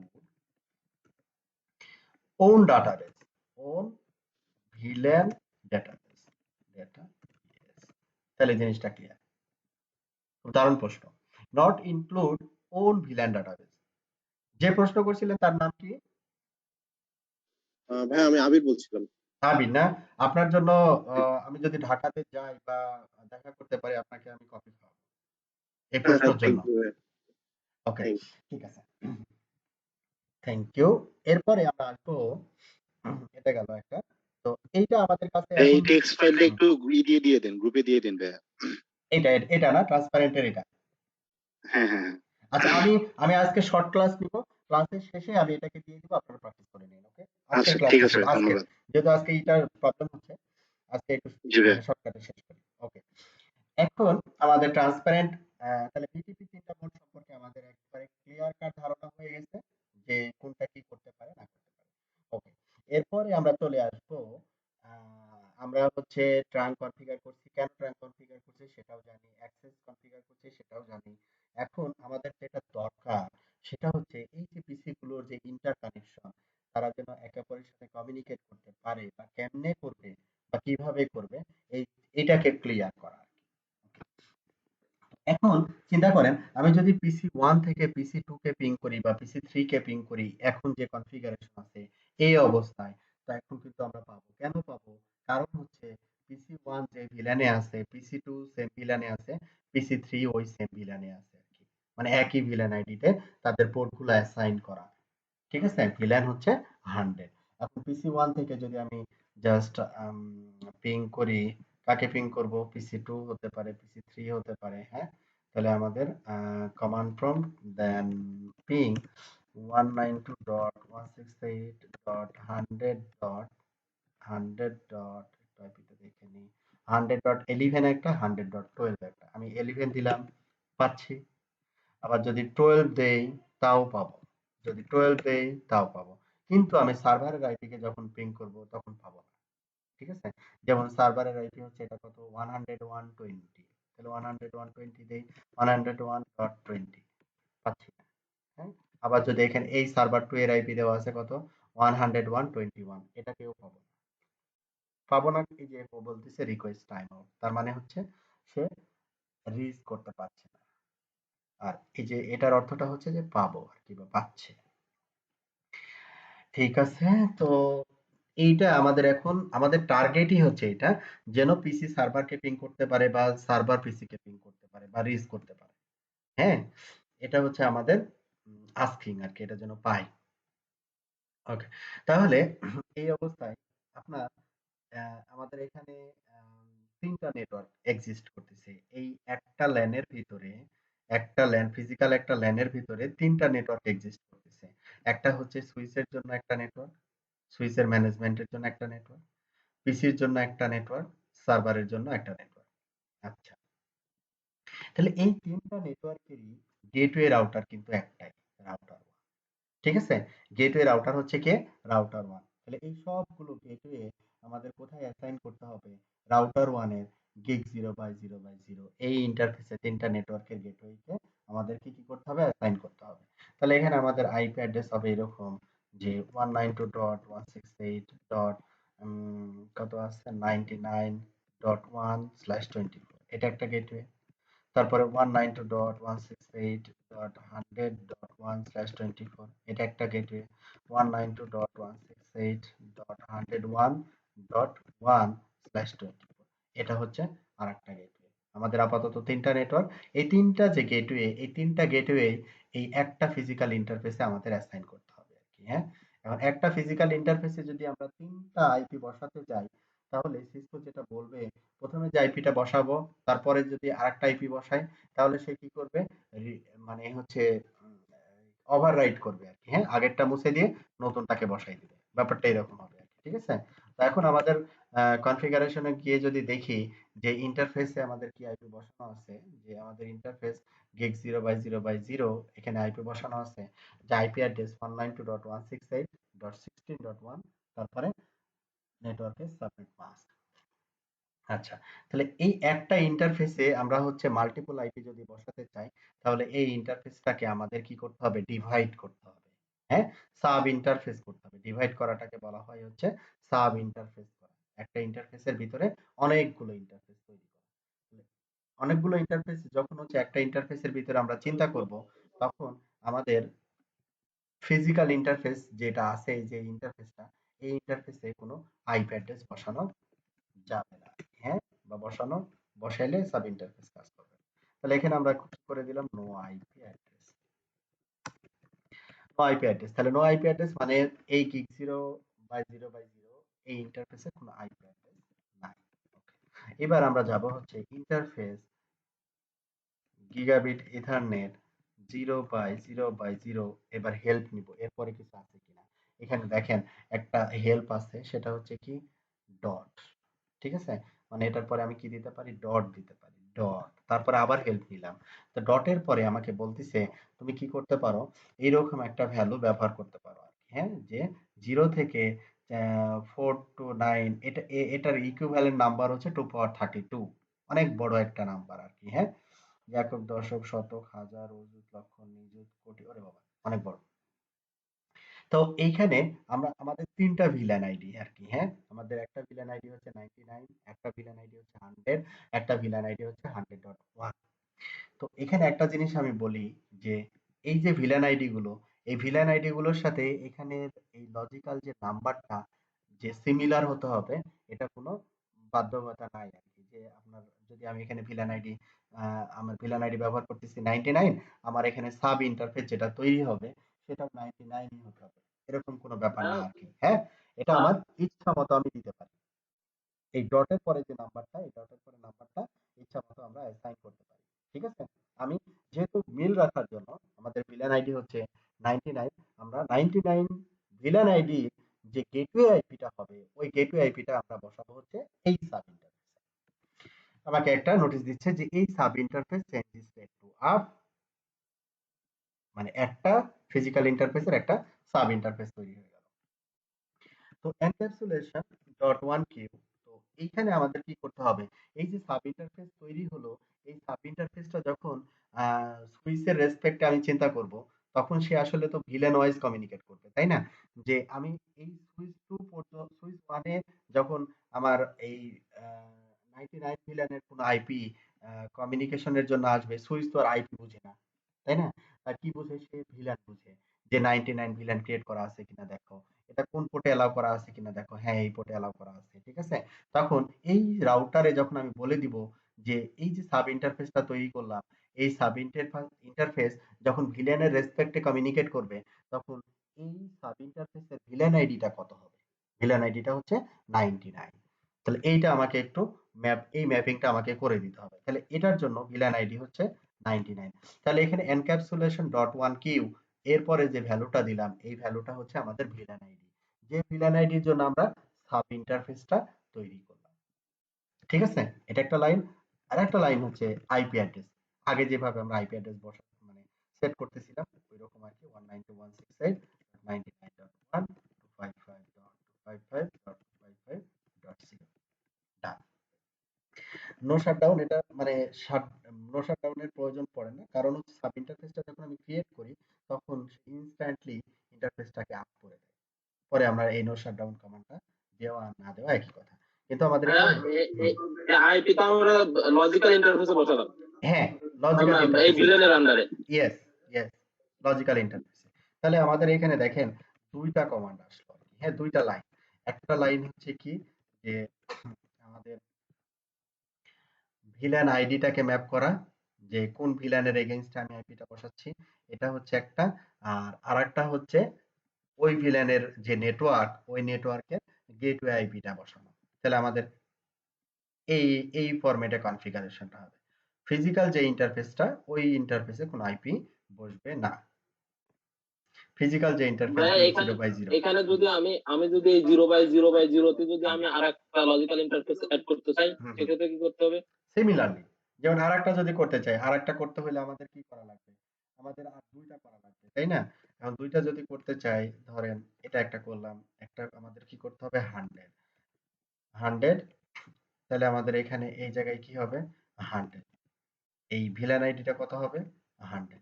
Speaker 1: own database, own villain database, data, তাহলে জিনিসটা ক্লিয়ার। দারুণ প্রশ্ন। Not include own villain database. যে প্রশ্ন করছিলেন তার নাম কি?
Speaker 2: ভাই আমি আবির বলছিলাম।
Speaker 1: আবির না? আপনার জন্য আমি যদি ঢাকাতে যাই বা দেখা করতে পারি আপনাকে আমি কফি খাওয়াবো এই
Speaker 2: হ্যাঁ হ্যাঁ,
Speaker 1: প্রশ্নের জন্য।
Speaker 2: থ্যাংক ইউ ভাই,
Speaker 1: ওকে,
Speaker 2: থ্যাংক
Speaker 1: ঠিক আছে, থ্যাংক ইউ। এরপরে আমরা আসবো, এটা গেল একটা। তো এইটা আমাদের কাছে
Speaker 2: ইউ। এই
Speaker 1: এখন
Speaker 2: টেক্সট ফাইলটা একটু দিয়ে দেন, গ্রুপে দিয়ে দেন ভাই।
Speaker 1: এটা এটা না ট্রান্সপারেন্টের এটা।
Speaker 4: হ্যাঁ হ্যাঁ হ্যাঁ।
Speaker 1: আচ্ছা, আমি আমি আজকে শর্ট ক্লাস নিব, ক্লাসের শেষে আমি এটাকে দিয়ে দিব, আপনারা প্র্যাকটিস করে নিন। ওকে, আজকের
Speaker 4: আচ্ছা ঠিক
Speaker 1: ক্লাসটা
Speaker 4: আছে
Speaker 1: শুরু
Speaker 4: ভাই,
Speaker 1: আজকে,
Speaker 4: ধন্যবাদ।
Speaker 1: যেহেতু আজকে এটার প্রবলেম হচ্ছে, আজকে একটু
Speaker 4: জি ভাই।
Speaker 1: মানে শর্টকাটে শেষ করি। ওকে, এখন আমাদের ট্রান্সপারেন্ট, তাহলে বিটিপি তিনটা মোড সম্পর্কে আমাদের একবারে ক্লিয়ার কাট ধারণা হয়ে গেছে যে কোনটা কি করতে পারে না করতে পারে। ওকে, এরপরে আমরা চলে আসবো, আমরা হচ্ছে ট্রাঙ্ক কনফিগার করছি, কেন ট্রাঙ্ক কনফিগার করছি সেটাও জানি, অ্যাক্সেস কনফিগার করছি সেটাও জানি। এখন আমাদের যেটা দরকার সেটা হচ্ছে এই যে পিসি গুলোর যে ইন্টার কানেকশন, তারা যেন একে অপরের সাথে কমিউনিকেট করতে পারে বা কেমনে করবে বা কিভাবে করবে, এই এটাকে ক্লিয়ার করা। এখন চিন্তা করেন, আমি যদি পিসি ওয়ান থেকে পিসি টু কে পিং করি বা পিসি থ্রি কে পিং করি, এখন যে কনফিগারেশন আছে এই অবস্থায়, তো এখন কিন্তু আমরা পাবো, কেন পাবো? কারণ হচ্ছে পিসি ওয়ান যে ভিলানে আছে, পিসি টু সেম ভিলানে আছে, পিসি থ্রি ওই সেম ভিলানে আছে আর কি, মানে একই ভিলান আইডিতে তাদের পোর্টগুলো অ্যাসাইন করা। ঠিক আছে, ভিলান হচ্ছে 100। এখন পিসি ওয়ান থেকে যদি আমি জাস্ট পিং করি, কাকে পিং করব? পিসি টু হতে পারে, পিসি থ্রি হতে পারে, হ্যাঁ। তাহলে আমাদের কমান্ড প্রম্পট দেন পিং 192.168.100. আইপিটা দেখে নিই, 100.11 একটা, 100.12 একটা, আমি 11 দিলাম, পাচ্ছি। আবার যদি 12 দেই তাও পাবো, যদি 12 দেই তাও পাবো, কিন্তু আমি সার্ভারের আইপি কে যখন পিং করব তখন পাবো না। ঠিক আছে, যেমন সার্ভারের আইপি হচ্ছে এটা কত, 101.20, তাহলে 101.20 দেই, 101.20 পাচ্ছি না, হ্যাঁ। আবার যদি এখানে এই সার্ভার 2 এর আইপি দেওয়া আছে কত, 101.21, এটাকেও পাবো না। পাবো না, এই যে ও বলতেছে রিকোয়েস্ট টাইম আউট, তার মানে হচ্ছে সে রিচ করতে পারছে না। আর এই যে এটার অর্থটা হচ্ছে যে পাবো আর কি, বা পাচ্ছে। ঠিক আছে, তো এইটা আমাদের এখন আমাদের টার্গেটই হচ্ছে এটা, যেন পিসি সার্ভারকে পিং করতে পারে বা সার্ভার পিসি কে পিং করতে পারে বা রিচ করতে পারে। হ্যাঁ, এটা হচ্ছে আমাদের আস্কিং আর কি, এটা যেন পাই। ওকে, তাহলে এই অবস্থায় আপনার আমাদের এখানে তিনটা নেটওয়ার্ক এক্সিস্ট করতেছে এই একটা ল্যানের ভিতরে, একটা ল্যান, ফিজিক্যাল একটা ল্যানের ভিতরে তিনটা নেটওয়ার্ক এক্সিস্ট করতেছে। একটা হচ্ছে সুইচের জন্য একটা নেটওয়ার্ক, সুইচের ম্যানেজমেন্টের জন্য একটা নেটওয়ার্ক, পিসির জন্য একটা নেটওয়ার্ক, সার্ভারের জন্য একটা নেটওয়ার্ক। আচ্ছা, তাহলে এই তিনটা নেটওয়ার্কেরই গেটওয়ে রাউটার কিন্তু একটাই, রাউটার। ঠিক আছে, গেটওয়ে রাউটার হচ্ছে কে, রাউটার ওয়ান। তাহলে এই সবগুলো গেটওয়ে আমাদের কোথায় অ্যাসাইন করতে হবে? রাউটার ওয়ানের গিগ 0/0/0 এই ইন্টারফেসে তিনটা নেটওয়ার্কের গেটওয়েকে আমাদেরকে কি করতে হবে? অ্যাসাইন করতে হবে। তাহলে এখানে আমাদের আইপি অ্যাড্রেস হবে এরকম যে 192.168. কত আছে, 99.1/24, এটা একটা গেটওয়ে। তারপরে 192.168.100.1/24, এটা একটা গেটওয়ে। 192.168.100.1/24, এটা হচ্ছে আরেকটা গেটওয়ে। আমাদের আপাতত তিনটা নেটওয়ার্ক, এই তিনটা যে গেটওয়ে, এই তিনটা গেটওয়ে এই একটা ফিজিক্যাল ইন্টারফেসে আমাদের অ্যাসাইন করতে হবে আর কি, হ্যাঁ। এখন একটা ফিজিক্যাল ইন্টারফেসে যদি আমরা তিনটা আইপি বসাতে যাই, তাহলে সিসকো যেটা বলবে, প্রথমে যে আইপিটা বসাবো তারপরে যদি আরেকটা আইপি বসাই, তাহলে সে কি করবে, মানে হচ্ছে ওভাররাইট করবে আর কি, হ্যাঁ, আগেরটা মুছে দিয়ে নতুনটাকে বসাই দিবে, ব্যাপারটা এরকম হবে আর কি। ঠিক আছে, তো এখন আমাদের কনফিগারেশনে গিয়ে যদি দেখি যে ইন্টারফেসে আমাদের কি আইপি বসানো আছে, যে আমাদের ইন্টারফেস গিগ 0/0/0, এখানে আইপি বসানো আছে যে আইপি অ্যাড্রেস 192.168.16.1, তারপরে নেটওয়ার্কের সাবনেট মাস্ক। আচ্ছা, তাহলে এই একটা ইন্টারফেসে আমরা হচ্ছে মাল্টিপল আইপি যদি বসাতে চাই, তাহলে এই ইন্টারফেসটাকে আমাদের কি করতে হবে? ডিভাইড করতে হবে, হ্যাঁ, সাব ইন্টারফেস করতে হবে। ডিভাইড করাটাকে বলা হয় হচ্ছে সাব ইন্টারফেস করা। একটা ইন্টারফেসের ভিতরে অনেকগুলো ইন্টারফেস তৈরি করা। তাহলে অনেকগুলো ইন্টারফেস যখন হচ্ছে একটা ইন্টারফেসের ভিতরে আমরা চিন্তা করব, তখন আমাদের ফিজিক্যাল ইন্টারফেস যেটা আছে, এই যে ইন্টারফেসটা, এই ইন্টারফেসে কোনো আইপি অ্যাড্রেস বসানো যাবে না, হ্যাঁ, বা বসাইলে সাব ইন্টারফেস কাজ করবে। তাহলে এখানে আমরা করে দিলাম no IP address, no IP address. তাহলে নো আইপি অ্যাড্রেস মানে এই গিগ 0/0/0 এই ইন্টারফেসে কোনো আইপি অ্যাড্রেস নাই। এবার আমরা যাব হচ্ছে ইন্টারফেস গিগাবিট ইথারনেট 0/0/0 এবার হেল্প নিব, এরপরে কিছু আছে কিনা। এখানে দেখেন একটা হেল্প আছে, সেটা হচ্ছে কি ডট। ঠিক আছে, মানে এটার পরে আমি কি দিতে পারি, ডট দিতে পারি, ডট, তারপরে আবার হেল্প নিলাম। তো ডটের পরে আমাকে বলতেছে তুমি কি করতে পারো, এইরকম একটা ভ্যালু ব্যবহার করতে পারো আর কি, হ্যাঁ, যে 0 থেকে 4 to 9, এটার ইকুইভ্যালেন্ট নাম্বার হচ্ছে 2 power 32, অনেক বড় একটা নাম্বার আর কি, হ্যাঁ, একক দশক শতক হাজার অযুত লক্ষ নিযুত কোটি, ওরে বাবা অনেক বড়। তো এইখানে আমরা আমাদের তিনটা ভিলেন আইডি আর কি, হ্যাঁ, আমাদের একটা ভিলেন আইডি হচ্ছে 99, একটা ভিলেন আইডি হচ্ছে 100, একটা ভিলেন আইডি হচ্ছে 100.1। তো এখানে একটা জিনিস আমি বলি যে এই যে ভিলেন আইডি গুলো, এই ভিলেন আইডি গুলোর সাথে এখানের এই লজিক্যাল যে নাম্বারটা যে সিমিলার হতে হবে, এটা কোনো বাধ্যকতা নাই আর কি। যে আপনার যদি আমি এখানে ভিলেন আইডি, আমার ভিলেন আইডি ব্যবহার করতেছি 99, আমার এখানে সাব ইন্টারফেস যেটা তৈরি হবে সেটা 99ই হতে হবে, এরকম কোনো ব্যাপার না
Speaker 2: হ্যাঁ,
Speaker 1: আর কি, হ্যাঁ, এটা
Speaker 2: আ-
Speaker 1: আমার ইচ্ছা মতো আমি দিতে পারি। এই ডটের পরে যে নাম্বারটা, এই ডটের পরে নাম্বারটা ইচ্ছা মতো আমরা অ্যাসাইন করতে পারি। ঠিক আছে, আমি যেহেতু মিল রাখার জন্য আমাদের ভিলেন আইডি হচ্ছে 99, আমরা 99 ভিলেন আইডি যে গেটওয়ে আইপিটা হবে, ওই গেটওয়ে আইপিটা আমরা বসাবো হচ্ছে এই সাব ইন্টারফেসে। আমাকে একটা নোটিশ দিচ্ছে যে এই sub interface changes state to up, মানে একটা ফিজিক্যাল ইন্টারফেসের একটা সাব ইন্টারফেস তৈরি হয়ে গেল। তো এনক্যাপসুলেশন ডট ওয়ান কিউ, তো এইখানে আমাদের কি করতে হবে, এই যে সাব ইন্টারফেস তৈরি হলো, এই সাব ইন্টারফেসটা যখন সুইচের রেসপেক্টে আমি চিন্তা করব, তখন সে আসলে তো ভিলেন ওয়াইজ কমিউনিকেট করবে, তাই না? যে আমি এই সুইচ টু পর্যন্ত, সুইচ ওয়ানে যখন আমার এই 99 ভিলেনের কোনো আইপি কমিউনিকেশনের জন্য আসবে, সুইচ তো আর আইপি বুঝে না, তাই না? আর কি বুঝে, সে ভিলেন বুঝে, যে 99 ভিলেন ক্রিয়েট করা আছে কিনা দেখো, এটা কোন পোর্টে এলাও করা আছে কিনা দেখো, হ্যাঁ এই পোর্টে এলাও করা আছে, ঠিক আছে। তখন এই রাউটারে যখন আমি বলে দিব যে এই যে সাব ইন্টারফেসটা তৈরি করলাম, এই সাব ইন্টারফেস যখন ভিলেনের রেসপেক্টে কমিউনিকেট করবে, তখন এই সাব ইন্টারফেসের ভিলেন আইডিটা কত হবে, ভিলেন আইডিটা হচ্ছে 99। তাহলে এইটা আমাকে একটু এই ম্যাপিংটা আমাকে করে দিতে হবে। তাহলে এটার জন্য ভিলেন আইডি হচ্ছে 99। তাহলে এখানে এনক্যাপসুলেশন ডট ওয়ান কিউ, এরপরে যে ভ্যালুটা দিলাম, এই ভ্যালুটা হচ্ছে আমাদের ভিলেন আইডি, যে ভিলেন আইডির জন্য আমরা সাব ইন্টারফেসটা তৈরি করলাম। ঠিক আছে, এটা একটা লাইন। আর একটা লাইন হচ্ছে আইপি অ্যাড্রেস, আগে যেভাবে আমরা আইপি অ্যাড্রেস বসা মানে সেট করতেছিলাম ওই রকম আর কি, 192.168.99.1.255.255.0। ডান। নো শাটডাউন, এটা মানে নো শাটডাউনের প্রয়োজন পড়ে না, কারণ হচ্ছে সাব ইন্টারফেসটা যখন আমি ক্রিয়েট করি, তখন ইনস্ট্যান্টলি ইন্টারফেসটাকে আপ করে দেয়। পরে আমরা এই নো শাটডাউন কমান্ডটা দেওয়া না দেওয়া একই কথা, কিন্তু আমাদের এখানে
Speaker 2: আইপি তো আমরা লজিক্যাল ইন্টারফেসে বসালাম
Speaker 1: হ্যাঁ, লজিক্যাল
Speaker 2: আমরা এই
Speaker 1: ইন্টারফেসে
Speaker 2: ভিলেনের
Speaker 1: বসাবো।
Speaker 2: আন্ডারে।
Speaker 1: ইয়েস, ইয়েস, লজিক্যাল ইন্টারফেসে। তাহলে আমাদের এখানে দেখেন দুইটা কমান্ড আসলো আর কি, হ্যাঁ দুইটা লাইন। একটা লাইন হচ্ছে কি, যে আমাদের ভিলেন আইডিটাকে ম্যাপ করা, যে কোন ভিলেনের এগেইনস্টে আমি আইপিটা বসাচ্ছি, এটা হচ্ছে একটা। আর আরেকটা হচ্ছে ওই ভিলেনের যে নেটওয়ার্ক, ওই নেটওয়ার্কের গেটওয়ে আইপিটা বসানো। তাহলে আমাদের এই এই ফরম্যাটে কনফিগারেশনটা হবে। ফিজিক্যাল যে ইন্টারফেসটা, ওই ইন্টারফেসে কোনো আইপি বসবে না। ফিজিক্যাল যে ইন্টারফেস
Speaker 2: ভাইয়া
Speaker 1: গুলো
Speaker 2: এখানে
Speaker 1: 0/0।
Speaker 2: এখানে যদি আমি যদি এই 0/0/0 তে যদি আমি আরেকটা লজিক্যাল ইন্টারফেস এড করতে চাই,
Speaker 1: হুম হুম,
Speaker 2: সেক্ষেত্রে কি করতে হবে?
Speaker 1: সিমিলারলি, যেমন আরেকটা যদি করতে চাই, আরেকটা করতে হলে আমাদের কি করা লাগবে, আমাদের আর দুইটা করা লাগবে, তাই না? এখন দুইটা যদি করতে চাই, ধরেন এটা একটা করলাম, একটা আমাদের কি করতে হবে, 100, তাহলে আমাদের এখানে এই জায়গায় কি হবে, 100, এই ভিলেন আইডিটা কত হবে, 100,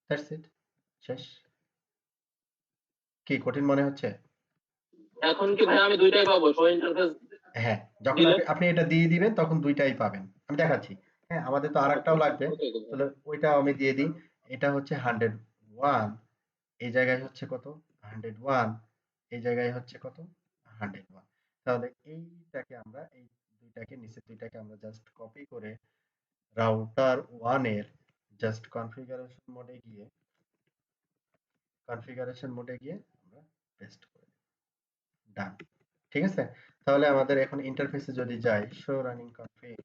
Speaker 1: দ্যাটস ইট, শেষ। কি কঠিন মনে হচ্ছে?
Speaker 2: এখন কি ভাই আমি দুইটাই পাবো, শো ইন্টারফেস
Speaker 1: হ্যাঁ, যখন
Speaker 2: দিলে?
Speaker 1: আপনি আপনি এটা দিয়ে দিবেন তখন দুইটাই পাবেন, আমি দেখাচ্ছি। হ্যাঁ, আমাদের তো
Speaker 2: আচ্ছা
Speaker 1: আরেকটাও
Speaker 2: আচ্ছা,
Speaker 1: লাগবে,
Speaker 2: ওকে।
Speaker 1: তাহলে ওইটাও আমি দিয়ে দিই। এটা হচ্ছে 101, এই জায়গায় হচ্ছে কত, 101, এই জায়গায় হচ্ছে কত, 101। তাহলে এইটাকে আমরা এই দুইটাকে, নিচের দুইটাকে আমরা জাস্ট কপি করে রাউটার ওয়ান এর জাস্ট কনফিগারেশন মোডে গিয়ে আমরা পেস্ট করে দিই। ডান। ঠিক আছে, তাহলে আমাদের এখন ইন্টারফেসে যদি যাই, শো রানিং কনফিগ,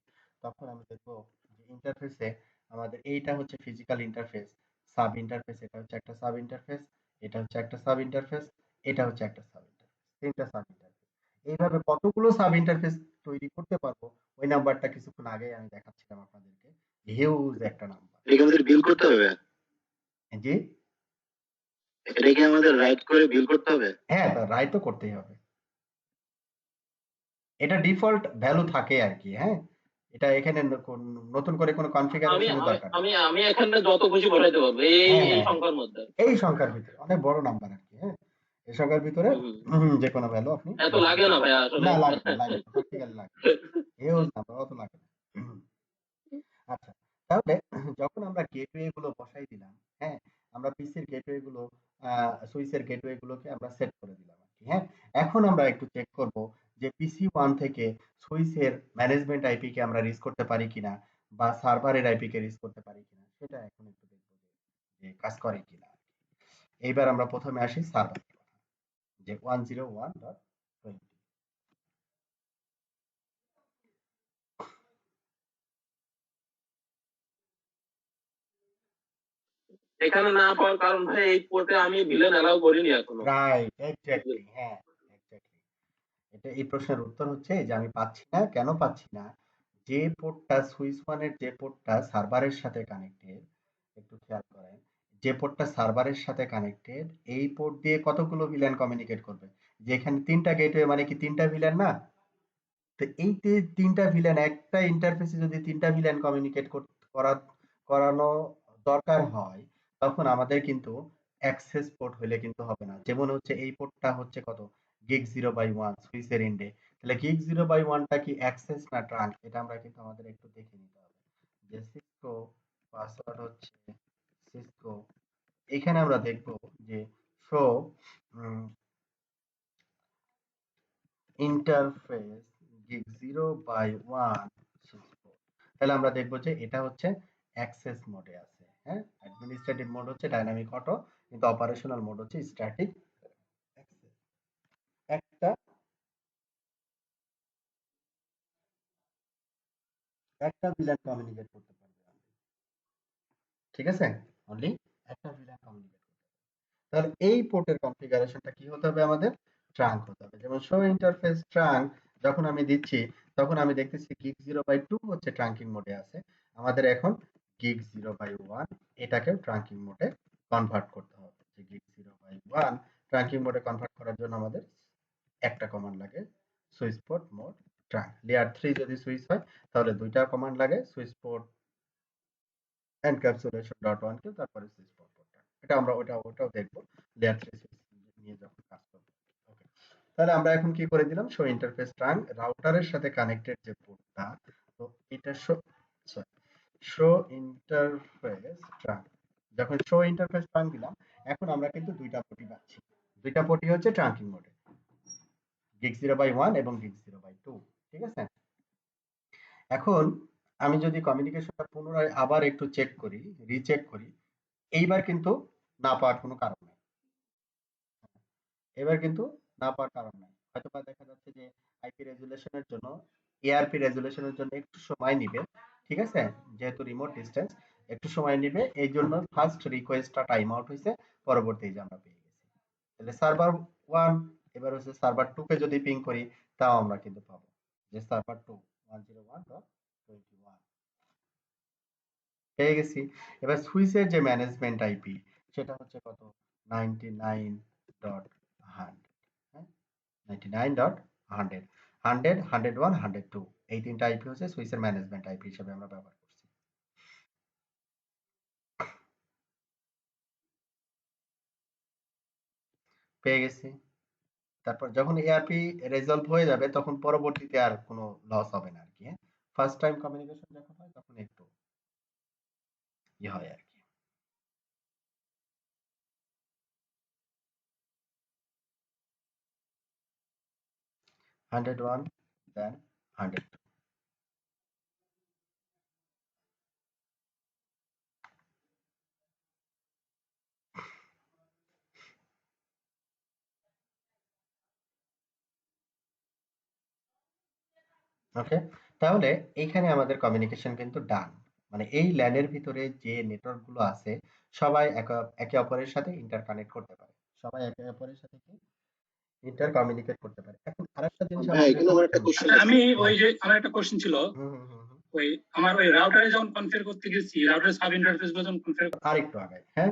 Speaker 1: তখন আমি দেখবো যে ইন্টারফেসে আমাদের এইটা হচ্ছে ফিজিক্যাল ইন্টারফেস, সাব ইন্টারফেস, এটা হচ্ছে একটা সাব ইন্টারফেস, এটা হচ্ছে একটা সাব ইন্টারফেস, এটা হচ্ছে একটা সাব ইন্টারফেস, তিনটা সাব ইন্টারফেস। এইভাবে কতগুলো সাব ইন্টারফেস তৈরি করতে পারবো, ওই নাম্বারটা কিছুক্ষণ আগে আমি দেখাচ্ছিলাম আপনাদেরকে। হিউজ একটা নাম্বার।
Speaker 4: এটা কি আমাদের বিল করতে হবে?
Speaker 1: জি,
Speaker 4: এটা কি আমাদের রাইট করে বিল করতে হবে?
Speaker 1: হ্যাঁ, রাইট তো করতেই হবে। এটা ডিফল্ট ভ্যালু থাকে আর কি। হ্যাঁ, এটা এখানে নতুন করে কোনো
Speaker 4: আমি
Speaker 1: কনফিগারেশনের
Speaker 4: আমি
Speaker 1: দরকার নেই।
Speaker 4: আমি আমি এখানে যত খুশি বসাইতে পারবো এই
Speaker 1: হ্যাঁ
Speaker 4: এই
Speaker 1: হ্যাঁ হ্যাঁ,
Speaker 4: সংখ্যার মধ্যে।
Speaker 1: এই সংখ্যার ভিতরে অনেক বড় নাম্বার আর কি। হ্যাঁ, এই সংখ্যার ভিতরে
Speaker 4: হুম।
Speaker 1: যে কোনো ভ্যালু আপনি
Speaker 4: এত
Speaker 1: বসাতে
Speaker 4: লাগে না
Speaker 1: পারেন।
Speaker 4: ভাইয়া আসলে।
Speaker 1: না, লাগে না, লাগে না, প্র্যাকটিক্যালি লাগে না, হিউজ নাম্বার, অত লাগে না। আচ্ছা, তাহলে যখন আমরা গেটওয়ে গুলো বসাই দিলাম, হ্যাঁ, আমরা পিসির গেটওয়ে গুলো, সুইচের গেটওয়ে গুলোকে আমরা সেট করে দিলাম আর কি। হ্যাঁ, এখন আমরা একটু চেক করব যে পিসি 1 থেকে সুইচের ম্যানেজমেন্ট আইপি কে আমরা রিচ করতে পারি কিনা, বা সার্ভারের আইপি কে রিচ করতে পারি কিনা, সেটা এখন একটু দেখবো যে কাজ করে কিনা। এইবার আমরা প্রথমে আসি সার্ভার, যে 101.20।
Speaker 4: এখানে না পাওয়ার কারণ ভাই এই পোর্টে আমি ভিলেন অ্যালাউ করিনি এখনো।
Speaker 1: রাইট, এক্স্যাক্টলি, হ্যাঁ, এক্স্যাক্টলি। এটা, এই প্রশ্নের উত্তর হচ্ছে যে আমি পাচ্ছি না। কেন পাচ্ছি না? যে পোর্টটা সুইচ ওয়ানের, যে পোর্টটা সার্ভারের সাথে কানেক্টেড, একটু খেয়াল করেন, যে পোর্টটা সার্ভারের সাথে কানেক্টেড, এই পোর্ট দিয়ে কতগুলো ভিল্যান কমিউনিকেট করবে? যে এখানে তিনটা গেটওয়ে, মানে কি তিনটা ভিল্যান না? তো এই যে তিনটা ভিলেন, একটা ইন্টারফেসে যদি তিনটা ভিলেন কমিউনিকেট করানো দরকার হয়, তখন আমাদের কিন্তু অ্যাক্সেস পোর্ট হলে কিন্তু হবে না। যেমন হচ্ছে এই পোর্টটা হচ্ছে কত, গিগ 0/1 সুইচের এন্ডে। তাহলে গিগ 0/1টা কি অ্যাক্সেস না ট্রাঙ্ক, এটা আমরা কিন্তু আমাদের একটু দেখে নিতে হবে। যে সিসকো পাসওয়ার্ড হচ্ছে সিসকো, এখানে আমরা দেখব যে শো ইন্টারফেস গিগ 0/1 সুইচ। তাহলে আমরা দেখবো যে এটা হচ্ছে অ্যাক্সেস মোডে আছে। হ্যাঁ, অ্যাডমিনিস্ট্রেটিভ মোড হচ্ছে ডাইনামিক অটো, কিন্তু অপারেশনাল মোড হচ্ছে স্ট্যাটিক অ্যাক্সেস। একটা একটা ভিলান কমিউনিকেট করতে পারবে only। ঠিক আছে, অনলি একটা ভিলান কমিউনিকেট করতে পারবে। তাহলে এই পোর্টের কনফিগারেশনটা কি হতে হবে আমাদের? ট্রাঙ্ক হতে হবে। যেমন শো ইন্টারফেস ট্রাঙ্ক যখন আমি দিচ্ছি, তখন আমি দেখতেছি গিগ 0/2 হচ্ছে ট্রাঙ্কিং মোডে আছে। আমাদের এখন গিগ 0/1 এটাকে ট্রাঙ্কিং মোডে কনভার্ট করতে হবে। যে গিগ 0/1 ট্রাঙ্কিং মোডে কনভার্ট করার জন্য আমাদের একটা কমান্ড লাগে, switch port mode trunk. Layer 3 যদি সুইচ হয়, তাহলে দুইটা কমান্ড লাগে, switch port encapsulation dot one কে, তারপরে সুইচ পোর্টটা। এটা আমরা ওটাও দেখবো লেয়ার 3 সুইচ নিয়ে যখন কাজ করবো। ওকে, তাহলে আমরা এখন কি করে দিলাম, শো ইন্টারফেস ট্রাঙ্ক রাউটারের সাথে কানেক্টেড যে পোর্টটা, তো এটা শো ইন্টারফেস ট্রাঙ্ক, যখন শো ইন্টারফেস ট্রাঙ্ক দিলাম, এখন আমরা কিন্তু দুইটা পোর্টই পাচ্ছি। দুইটা পোর্টই হচ্ছে ট্রাঙ্কিং মোডে, গিগ 0/1 এবং গিগ 0/2। ঠিক আছে, এখন আমি যদি কমিউনিকেশনটা পুনরায় আবার একটু চেক করি, রিচেক করি, এইবার কিন্তু না পাওয়ার কোনো কারণ নেই। এবার কিন্তু না পাওয়ার কারণ নাই। হয়তোবা দেখা যাচ্ছে যে আইপি রেজুলেশনের জন্য, এআরপি রেজুলেশনের জন্য একটু সময় নিবে। ঠিক আছে, যেহেতু রিমোট ডিস্টেন্স একটু সময় নিবে, এই জন্য ফার্স্ট রিকোয়েস্টটা টাইম আউট হয়েছে, পরবর্তী যে আমরা পেয়ে গেছি। তাহলে সার্ভার 1, এবার হচ্ছে সার্ভার 2 কে যদি পিং করি, তাও আমরা কিন্তু পাবো যে সার্ভার 2 101.21 পেয়ে গেছি। এবার সুইচের যে ম্যানেজমেন্ট আইপি, সেটা হচ্ছে কত, 99.100। হ্যাঁ, 99.100, 100, 101, 102, এই তিনটা আইপি হচ্ছে সুইচের ম্যানেজমেন্ট আইপি হিসেবে আমরা ব্যবহার করছি। পেয়ে গেছি। তারপর যখন এআরপি রেজলভ হয়ে যাবে, তখন পরবর্তীতে আর কোনো লস হবে না আর কি। হ্যাঁ, ফার্স্ট টাইম কমিউনিকেশন যখন হয়, তখন একটু হয় আর কি। 101, দেন 102। ওকে, তাহলে এইখানে আমাদের কমিউনিকেশন কিন্তু ডান, মানে এই ল্যানের ভিতরে যে নেটওয়ার্ক গুলো আছে সবাই একে অপরের সাথে ইন্টারকানেক্ট করতে পারে, সবাই একে অপরের সাথে কি ইন্টার কমিউনিকেট করতে পারে। এখন আরেকটা জিনিস
Speaker 2: ভাই এখানে আমার একটা কোশ্চেন
Speaker 3: আচ্ছা,
Speaker 2: আছে।
Speaker 3: আমি ওই যে আমার একটা কোশ্চেন ছিল,
Speaker 1: হুম হুম হুম হুম।
Speaker 3: ওই আমার ওই রাউটারে যখন কনফিগার করতে গেছি, রাউটারের সাব ইন্টারফেস গুলো যখন কনফিগার
Speaker 1: আরেকটু আগে, হ্যাঁ।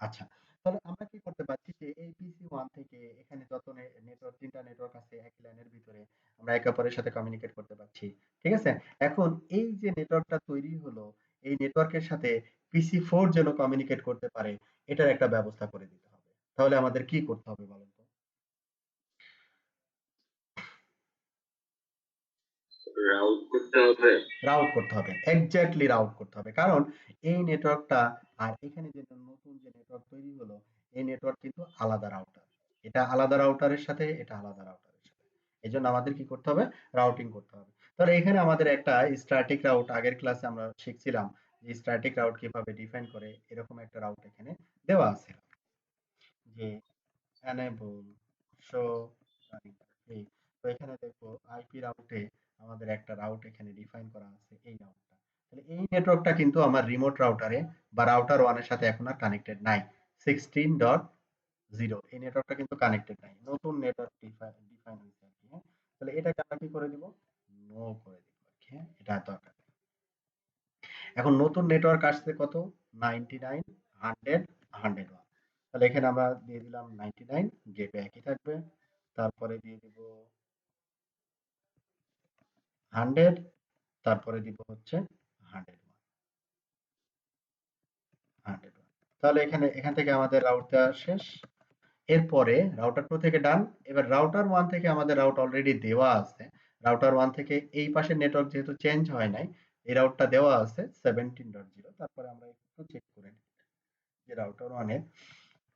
Speaker 1: আচ্ছা, তাহলে আমরা কি করতে পারছি যে এই পিসি 1 থেকে এখানে যত নেটওয়ার্ক, তিনটা নেটওয়ার্ক আছে একই লাইনের ভিতরে, আমরা একে অপরের সাথে কমিউনিকেট করতে পারছি। ঠিক আছে? এখন এই যে নেটওয়ার্কটা তৈরি হলো, এই নেটওয়ার্কের সাথে পিসি 4 যেন কমিউনিকেট করতে পারে, এটার একটা ব্যবস্থা করে দিতে হবে। তাহলে আমাদের কি করতে হবে বলেন তো?
Speaker 4: রাউট করতে হবে।
Speaker 1: রাউট করতে হবে, এক্স্যাক্টলি রাউট করতে হবে। কারণ এই নেটওয়ার্কটা আর এখানে যে নতুন যে নেটওয়ার্ক তৈরি হলো, এই নেটওয়ার্ক কিন্তু আলাদা রাউটার। এটা আলাদা রাউটারের সাথে, এটা আলাদা রাউটারের সাথে। এজন্য আমাদের কি করতে হবে? রাউটিং করতে হবে। তাহলে এখানে আমাদের একটা স্ট্যাটিক রাউট, আগের ক্লাসে আমরা শিখছিলাম যে স্ট্যাটিক রাউট কিভাবে ডিফাইন করে, এরকম একটা রাউট এখানে দেওয়া আছে যে enable show running page। তো এখানে দেখবো আইপি রাউটে আমাদের একটা রাউট এখানে ডিফাইন করা আছে, এই রাউটটা। তাহলে এই নেটওয়ার্কটা কিন্তু আমার রিমোট রাউটারে বা রাউটার 1 এর সাথে এখন আর কানেক্টেড নাই। 16.0 এই নেটওয়ার্কটা কিন্তু কানেক্টেড নাই, নতুন নেটওয়ার্ক ডিফাইন হয়েছে আর কি। হ্যাঁ, তাহলে এটাকে আমরা কি করে দিব? নো করে দিব আর কি। হ্যাঁ, এটা দরকার নেই। এখন নতুন নেটওয়ার্ক আসছে কত? 99, 100, 101। তাহলে এখানে আমরা দিয়ে দিলাম 99, গেটওয়ে একই থাকবে। তারপরে দিয়ে দিব 100, তারপরে দিব হচ্ছে 101, 101। তাহলে এখান থেকে আমাদের রাউট দেওয়া শেষ। এরপরে রাউটার 2 থেকে ডান। এবার রাউটার 1 থেকে আমাদের রাউট অলরেডি দেওয়া আছে। রাউটার 1 থেকে এই পাশের নেটওয়ার্ক যেহেতু চেঞ্জ হয় নাই, এই রাউটটা দেওয়া আছে 17.0। তারপরে আমরা একটু চেক করে নিই যে রাউটার 1 এর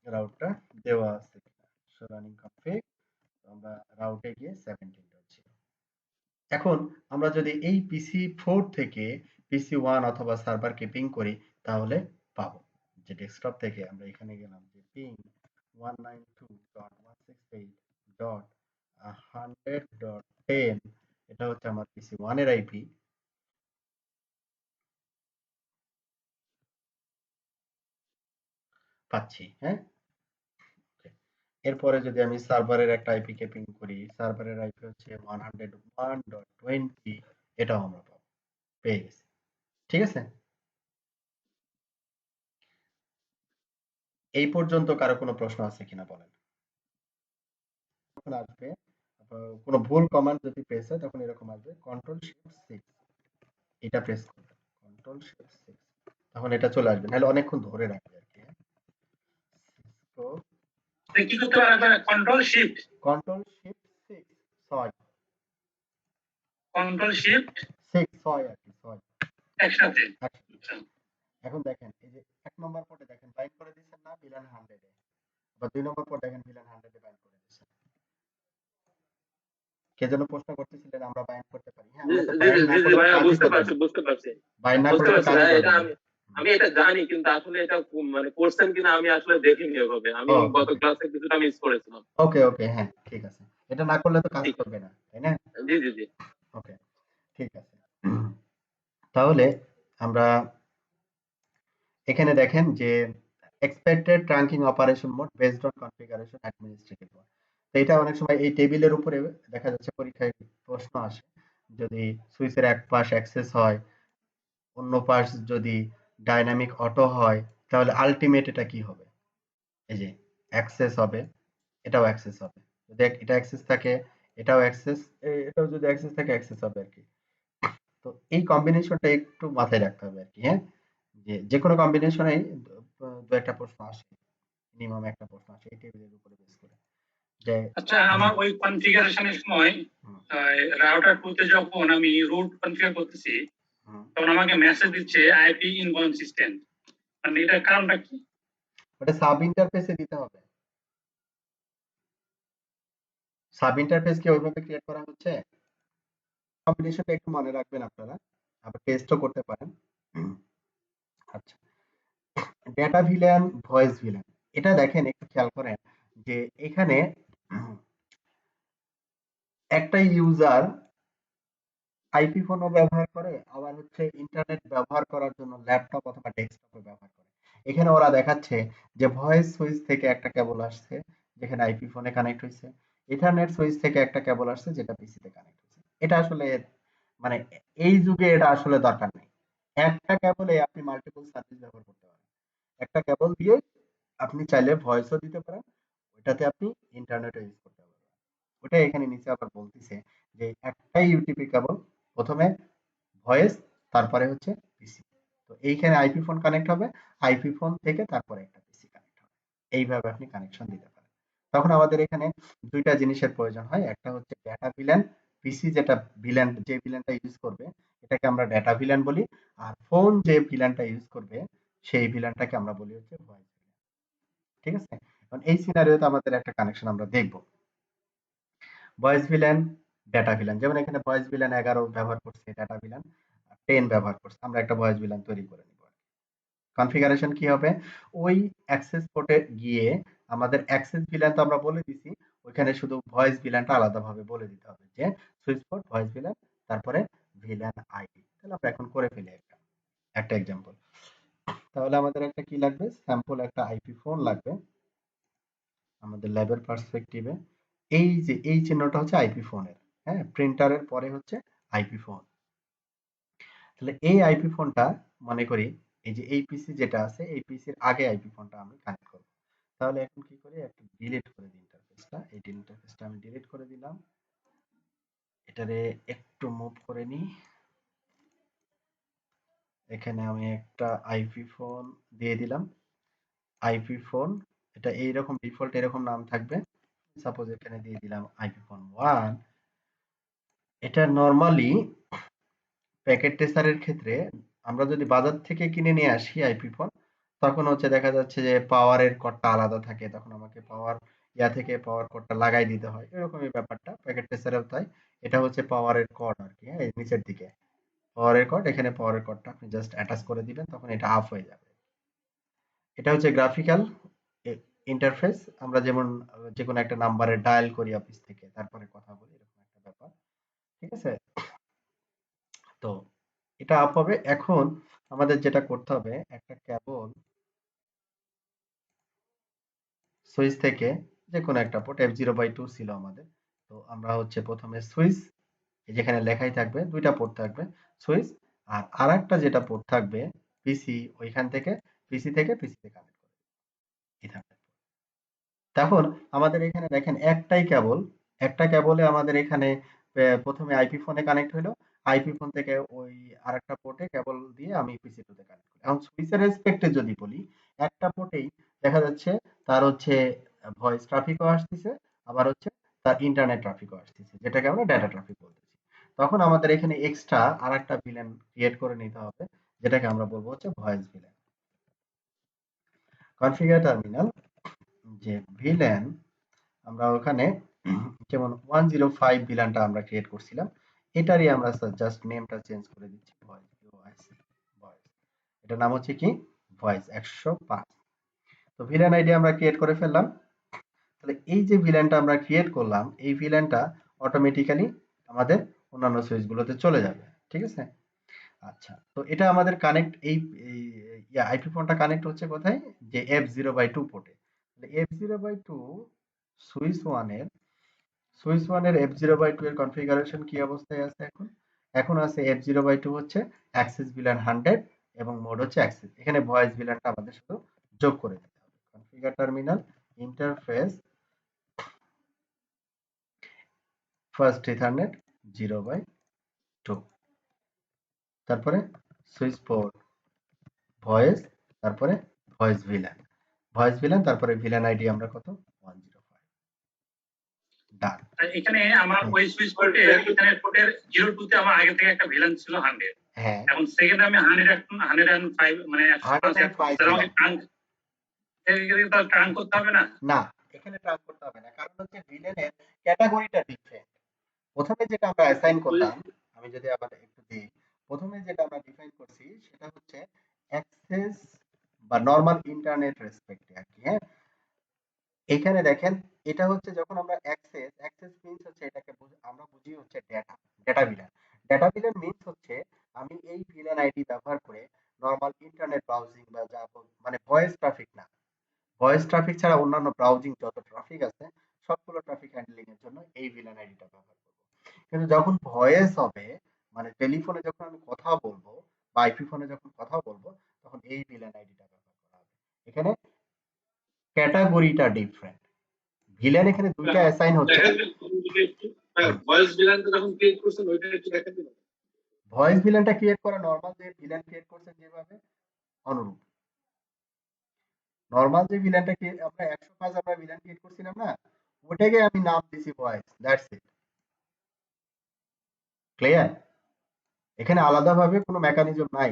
Speaker 1: রাউটটা দেওয়া আছে কিনা। সো রানিং কনফিগ, আমরা রাউটে গিয়ে 17.0। এখন আমরা যদি এই পিসি 4 থেকে পিসি 1 অথবা সার্ভারকে পিং করি, তাহলে পাবো যে ডেস্কটপ থেকে আমরা এখানে গেলাম যে পিং 192.168.100.10, এটা হচ্ছে আমার পিসি 1 এর আইপি পাচ্ছি। হ্যাঁ, এরপরে যদি আমি সার্ভারের একটা আইপি কে পিং করি, সার্ভারের আইপি হচ্ছে 101.20, এটাও আমরা পাবো, পেয়ে গেছি। ঠিক আছে? এই পর্যন্ত কারো কোনো প্রশ্ন আছে কিনা বলেন। তখন আসবে কোনো ভুল কমান্ড যদি প্রেস হয় তখন এরকম আসবে Ctrl+Shift+6, এটা প্রেস করবেন, Ctrl+Shift+6, তখন এটা চলে আসবে, নাহলে অনেকক্ষণ ধরে রাখবে আর কি। তো
Speaker 3: কি করতে পারে? Control shift
Speaker 1: Ctrl+Shift+6, 6,
Speaker 3: control shift
Speaker 1: 6, 6 আর কি, 6
Speaker 3: একসাথে।
Speaker 1: একসাথে।
Speaker 3: আচ্ছা,
Speaker 1: এখন দেখেন এই যে 1 নম্বর পটে দেখেন বাইন্ড করে দিচ্ছেন না ভিলেন 100 এ, বা 2 নম্বর পট দেখেন ভিলেন 100 এ বাইন্ড করে দিচ্ছেন। কে যেন প্রশ্ন করতেছিলেন আমরা বাইন্ড করতে পারি। হ্যাঁ,
Speaker 4: জি
Speaker 1: আমরা তো
Speaker 4: জি
Speaker 1: বাইন্ড
Speaker 4: জি
Speaker 1: না
Speaker 4: জি জি
Speaker 1: করলে
Speaker 4: ভাইয়া,
Speaker 1: কাজই
Speaker 4: বুঝতে
Speaker 1: করবে
Speaker 4: পারছি
Speaker 1: না,
Speaker 4: বুঝতে পারছি
Speaker 1: বাইন্ড না
Speaker 4: বুঝতে
Speaker 1: করলে তো
Speaker 4: পারছি
Speaker 1: কাজই
Speaker 4: ভাইয়া।
Speaker 1: করবে
Speaker 4: এটা
Speaker 1: না।
Speaker 4: আমি আমি এটা জানি, কিন্তু আসলে এটা মানে করছেন কিনা আমি আসলে দেখিনি ওভাবে। আমি
Speaker 1: ওকে
Speaker 4: গত
Speaker 1: ওকে
Speaker 4: ক্লাসে কিছুটা মিস করেছিলাম।
Speaker 1: ওকে ওকে, হ্যাঁ ঠিক আছে, এটা না করলে তো কাজ
Speaker 4: ঠিক
Speaker 1: করবে না, তাই না?
Speaker 4: জি জি জি।
Speaker 1: ওকে, ঠিক আছে। তাহলে আমরা এখানে দেখেন যে expected trunking operation mode based on configuration administrative mode. তো এটা অনেক সময় এই টেবিলের উপরে দেখা যাচ্ছে পরীক্ষায় প্রশ্ন আসে, যদি সুইচের এক পাশ অ্যাক্সেস হয়, অন্য পাশ যদি ডাইনামিক অটো হয়, তাহলে আলটিমেট এটা কি হবে? এই যে অ্যাক্সেস হবে, এটাও অ্যাক্সেস হবে। যদি এটা অ্যাক্সেস থাকে, এটাও অ্যাক্সেস, এটাও যদি অ্যাক্সেস থাকে অ্যাক্সেস হবে আর কি। তো এই কম্বিনেশনটা একটু মাথায় রাখতে হবে আর কি। হ্যাঁ, যে যে কোনো কম্বিনেশনে দু একটা প্রশ্ন আসে, মিনিমাম একটা প্রশ্ন আসে এই টেবিলের উপরে বেস করে যে
Speaker 3: আচ্ছা, আমার ওই কনফিগারেশনের সময়
Speaker 1: হুম,
Speaker 3: রাউটার 2 তে যখন আমি রুট কনফিগার করতেছি,
Speaker 1: হুম,
Speaker 3: তখন আমাকে মেসেজ দিচ্ছে আইপি ইনকনসিস্টেন্ট। মানে এটার কারণটা কি?
Speaker 1: ওটা সাব ইন্টারফেসে দিতে হবে। সাব ইন্টারফেস কি ওইভাবে ক্রিয়েট করা হচ্ছে? কম্বিনেশনটা একটু মনে রাখবেন আপনারা, আবার টেস্টও করতে পারেন। আচ্ছা, ডেটা ভিলেন, ভয়েস ভিলেন, এটা দেখেন একটু খেয়াল করেন যে এখানে একটা ইউজার আইপি ফোনও ব্যবহার করে, আবার হচ্ছে ইন্টারনেট ব্যবহার করার জন্য ল্যাপটপ অথবা ডেস্কটপে ব্যবহার করে। এখানে ওরা দেখাচ্ছে যে ভয়েস সুইচ থেকে একটা কেবল আসছে যেখানে আইপি ফোনে কানেক্ট হয়েছে, ইথারনেট সুইচ থেকে একটা কেবল আসছে যেটা পিসিতে কানেক্ট হয়েছে। এটা আসলে মানে এই যুগে এটা আসলে দরকার নেই। একটা কেবলে আপনি মাল্টিপল সার্ভিস ব্যবহার করতে পারেন। একটা কেবল দিয়ে আপনি চাইলে ভয়েসও দিতে পারেন, ওইটাতে আপনি ইন্টারনেটও ইউজ করতে পারবেন। ওটাই এখানে নিচে আবার বলতেছে যে একটাই ইউটিপি কেবল, প্রথমে ভয়েস, তারপরে হচ্ছে পিসি। তো এইখানে আইপি ফোন কানেক্ট হবে, আইপি ফোন থেকে তারপরে একটা পিসি কানেক্ট হবে। এইভাবে আপনি কানেকশন দিতে পারেন। তখন আমাদের এখানে দুইটা জিনিসের প্রয়োজন হয়, একটা হচ্ছে ডেটা ভিল্যান, পিসি যেটা ভিল্যান, যে ভিল্যানটা ইউজ করবে এটাকে আমরা ডেটা ভিল্যান বলি, আর ফোন যে ভিল্যানটা ইউজ করবে সেই ভিল্যানটাকে আমরা বলি হচ্ছে ভয়েস ভিল্যান। ঠিক আছে? এখন এই সিনারিওতে আমাদের একটা কানেকশন আমরা দেখব। Voice villain, data villain. যেমন এখানে ভয়েস ভিলেন 11 ব্যবহার করছে, ডেটা ভিলেন 10 ব্যবহার করছে। আমরা একটা ভয়েস ভিলেন তৈরি করে নিব। কনফিগারেশন কি হবে? ওই অ্যাক্সেস পোর্টে গিয়ে আমাদের অ্যাক্সেস ভিলেন তো আমরা বলে দিছি, ওইখানে শুধু ভয়েস ভিলেনটা আলাদাভাবে বলে দিতে হবে যে সুইচ পোর্ট ভয়েস ভিলেন, তারপরে ভিলেন আইডি। তাহলে আমরা এখন করে ফেলি একটা একটা এক্সাম্পল। তাহলে আমাদের একটা কি লাগবে? স্যাম্পল একটা আইপি ফোন লাগবে আমাদের ল্যাবের পার্সপেক্টিভে। এই যে এই চিহ্নটা হচ্ছে আইপি ফোনের, হ্যাঁ, প্রিন্টারের পরে হচ্ছে আইপি ফোন। তাহলে এই আইপি ফোনটা মনে করি এই যে এই পিসি যেটা আছে এই পিসির আগে আইপি ফোনটা আমি কানেক্ট করব। তাহলে এখন কি করি, একটু ডিলিট করে দিই ইন্টারফেসটা। এই ইন্টারফেসটা আমি ডিলিট করে দিলাম। এটারে একটু মুভ করে নিই। এখানে আমি একটা আইপি ফোন দিয়ে দিলাম। আইপি ফোন, এটা এইরকম ডিফল্ট এরকম নাম থাকবে। সাপোজ এখানে দিয়ে দিলাম আইপি ফোন 1। এটা নরমালি প্যাকেট টেস্টারের ক্ষেত্রে আমরা যদি বাজার থেকে কিনে নিয়ে আসি আইপি ফোন, তখন হচ্ছে দেখা যাচ্ছে যে পাওয়ারের কর্ডটা আলাদা থাকে, তখন আমাকে পাওয়ার থেকে পাওয়ার কর্ডটা লাগাই দিতে হয়, এরকমই ব্যাপারটা প্যাকেট টেস্টারেও তাই। এটা হচ্ছে পাওয়ারের কর্ড আর কি, হ্যাঁ, এই নিচের দিকে পাওয়ারের কর্ড, এখানে পাওয়ারের কর্ডটা আপনি জাস্ট অ্যাটাচ করে দিবেন, তখন এটা অফ হয়ে যাবে। এটা হচ্ছে গ্রাফিক্যাল ইন্টারফেস। আমরা যেমন যে কোনো একটা নাম্বারে ডায়াল করি অফিস থেকে, তারপরে কথা বলি, এরকম একটা ব্যাপার। ঠিক আছে? তো এটা আপ হবে। এখন আমাদের যেটা করতে হবে, একটা কেবল সুইচ থেকে যে কোনো একটা পোর্ট, F0/2 ছিল আমাদের। তো আমরা হচ্ছে প্রথমে সুইচ, যেখানে লেখাই থাকবে দুইটা পোর্ট থাকবে, সুইচ, আর আরেকটা যেটা পোর্ট থাকবে পিসি, ওইখান থেকে পিসি থেকে পিসিতে কানেক্ট করে ইথারনেট। তখন আমাদের এখানে দেখেন একটাই কেবল, একটা কেবলে আমাদের এখানে প্রথমে আইপি ফোনে কানেক্ট হলো, আইপি ফোন থেকে ওই আরেকটা পোর্টে কেবল দিয়ে আমি পিসি টুতে কানেক্ট করি। এখন সুইচের রেসপেক্টে যদি বলি, একটা পোর্টেই দেখা যাচ্ছে তার হচ্ছে ভয়েস ট্রাফিকও আসতেছে, আবার হচ্ছে তার ইন্টারনেট ট্রাফিকও আসতেছে, যেটাকে আমরা ডেটা ট্রাফিক বলতেছি। তখন আমাদের এখানে এক্সট্রা আরেকটা ভিলেন ক্রিয়েট করে নিতে হবে, যেটাকে আমরা বলবো হচ্ছে ভয়েস ভিলেন। কনফিগার টার্মিনাল, যে ভিলেন আমরা ওখানে যেমন 105 ভিলানটা আমরা ক্রিয়েট করছিলাম, এটারই আমরা জাস্ট নেমটা চেঞ্জ করে দিচ্ছি ভয়েস, ভয়েস। এটার নাম হচ্ছে কি ভয়েস 105। তো ভিলেন আইডি আমরা ক্রিয়েট করে ফেললাম। তাহলে এই যে ভিলেনটা আমরা ক্রিয়েট করলাম, এই ভিলেনটা অটোমেটিক্যালি আমাদের অন্যান্য সুইচগুলোতে চলে যাবে। ঠিক আছে? আচ্ছা, তো এটা আমাদের কানেক্ট এই আইপি ফোনটা কানেক্ট হচ্ছে কোথায়, যে F0/2 পোর্টে। F0/2 সুইচ ওয়ানের F0/2 এর কনফিগারেশন কি অবস্থায় আছে এখন? এখন আছে F0/2 হচ্ছে অ্যাক্সেস ভিলান 100 এবং মোড হচ্ছে অ্যাক্সেস। এখানে ভয়েস ভিলানটা আমাদের শুধু যোগ করে দিতে হবে। Configure terminal interface first ethernet 0/2, তারপরে সুইচ পোর্ট ভয়েস, তারপরে ভয়েস ভিলান তারপরে ভিলান আইডি আমরা কত 105। ডান।
Speaker 3: আর এখানে আমার ওই সুইচ পোর্টে ইথারনেট পোর্টের 02 তে আমার আগে থেকে একটা ভিলেন ছিল 100।
Speaker 1: হ্যাঁ,
Speaker 3: এখন সেকেন্ডে আমি 105 মানে 105
Speaker 1: 105
Speaker 3: তাহলে
Speaker 1: ছিল।
Speaker 3: আমাকে ট্রাঙ্ক করতে হবে না?
Speaker 1: না, এখানে ট্রান্স করতে হবে না, কারণ হচ্ছে ভিলেনের ক্যাটাগরিটা ডিফারেন্ট। প্রথমে যেটা আমরা অ্যাসাইন করলাম, আমি যদি আবার একটু দিই, প্রথমে যেটা আমরা ডিফাইন করছি সেটা হচ্ছে অ্যাক্সেস বা নরমাল ইন্টারনেট রেসপেক্টে আর কি, হ্যাঁ। এখানে দেখেন এটা হচ্ছে যখন আমরা অ্যাক্সেস মিন্স হচ্ছে এটাকে আমরা বুঝি হচ্ছে data villain. Data villain means হচ্ছে আমি এই ভিলেন আইডি ব্যবহার করে নরমাল ইন্টারনেট ব্রাউজিং বা যা মানে ভয়েস ট্রাফিক না, ভয়েস ট্রাফিক ছাড়া অন্যান্য ব্রাউজিং যত ট্রাফিক আছে সবগুলো ট্রাফিক হ্যান্ডলিং এর জন্য এই ভিলেন আইডিটা ব্যবহার করব। কিন্তু যখন ভয়েস হবে মানে টেলিফোনে যখন আমি কথা বলবো বা আইপি ফোনে যখন কথা বলবো তখন এই ভিলেন আইডিটা ব্যবহার করা হবে। এখানে ক্যাটাগরিটা ডিফারেন্ট। ভিলেন এখানে দুইটা অ্যাসাইন হচ্ছে।
Speaker 2: দেখেন একটু ভয়েস বিলানটা যখন ক্রিয়েট করছেন ওইটা একটু দেখেন দিন।
Speaker 1: ভয়েস ভিলেনটা ক্রিয়েট করা নরমাল যে ভিলেন ক্রিয়েট করছেন যেভাবে অনুরূপ। নরমাল যে ভিলেনটা আমরা 105 আমরা ভিলেন ক্রিয়েট করছিলাম না, ওটাকে আমি নাম দিছি ভয়েস, দ্যাটস ইট। ক্লিয়ার? এখানে আলাদাভাবে কোনো মেকানিজম নাই।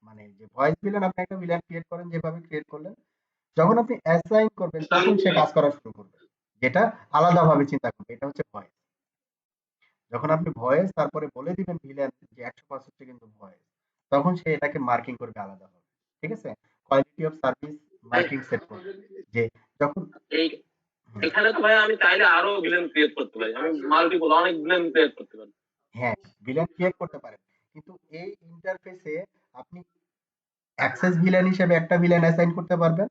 Speaker 1: মানে যে ভয়েস ভিলেন আপনি একটা ভিলেন ক্রিয়েট করেন যেভাবে ক্রিয়েট করলেন, যখন আপনি অ্যাসাইন করবেন তখন সে কাজ করা শুরু করবে, যেটা আলাদাভাবে চিন্তা করবে। এটা হচ্ছে ভয়েস। যখন আপনি ভয়েস তারপরে বলে দিবেন ভিলেন যে 105 হচ্ছে কিন্তু ভয়েস, তখন সে এটাকে মার্কিং করবে আলাদাভাবে। ঠিক আছে? Quality of service marking set করবে যে যখন
Speaker 4: এই এখানে তো ভাই আমি চাইলে আরো ভিলেন ক্রিয়েট করতে পারি, আমি মাল্টিপল অনেক ভিলেন ক্রিয়েট করতে পারি।
Speaker 1: হ্যাঁ, ভিলেন ক্রিয়েট করতে পারেন, কিন্তু এই ইন্টারফেসে আপনি অ্যাক্সেস ভিলেন হিসেবে একটা ভিলেন অ্যাসাইন করতে পারবেন,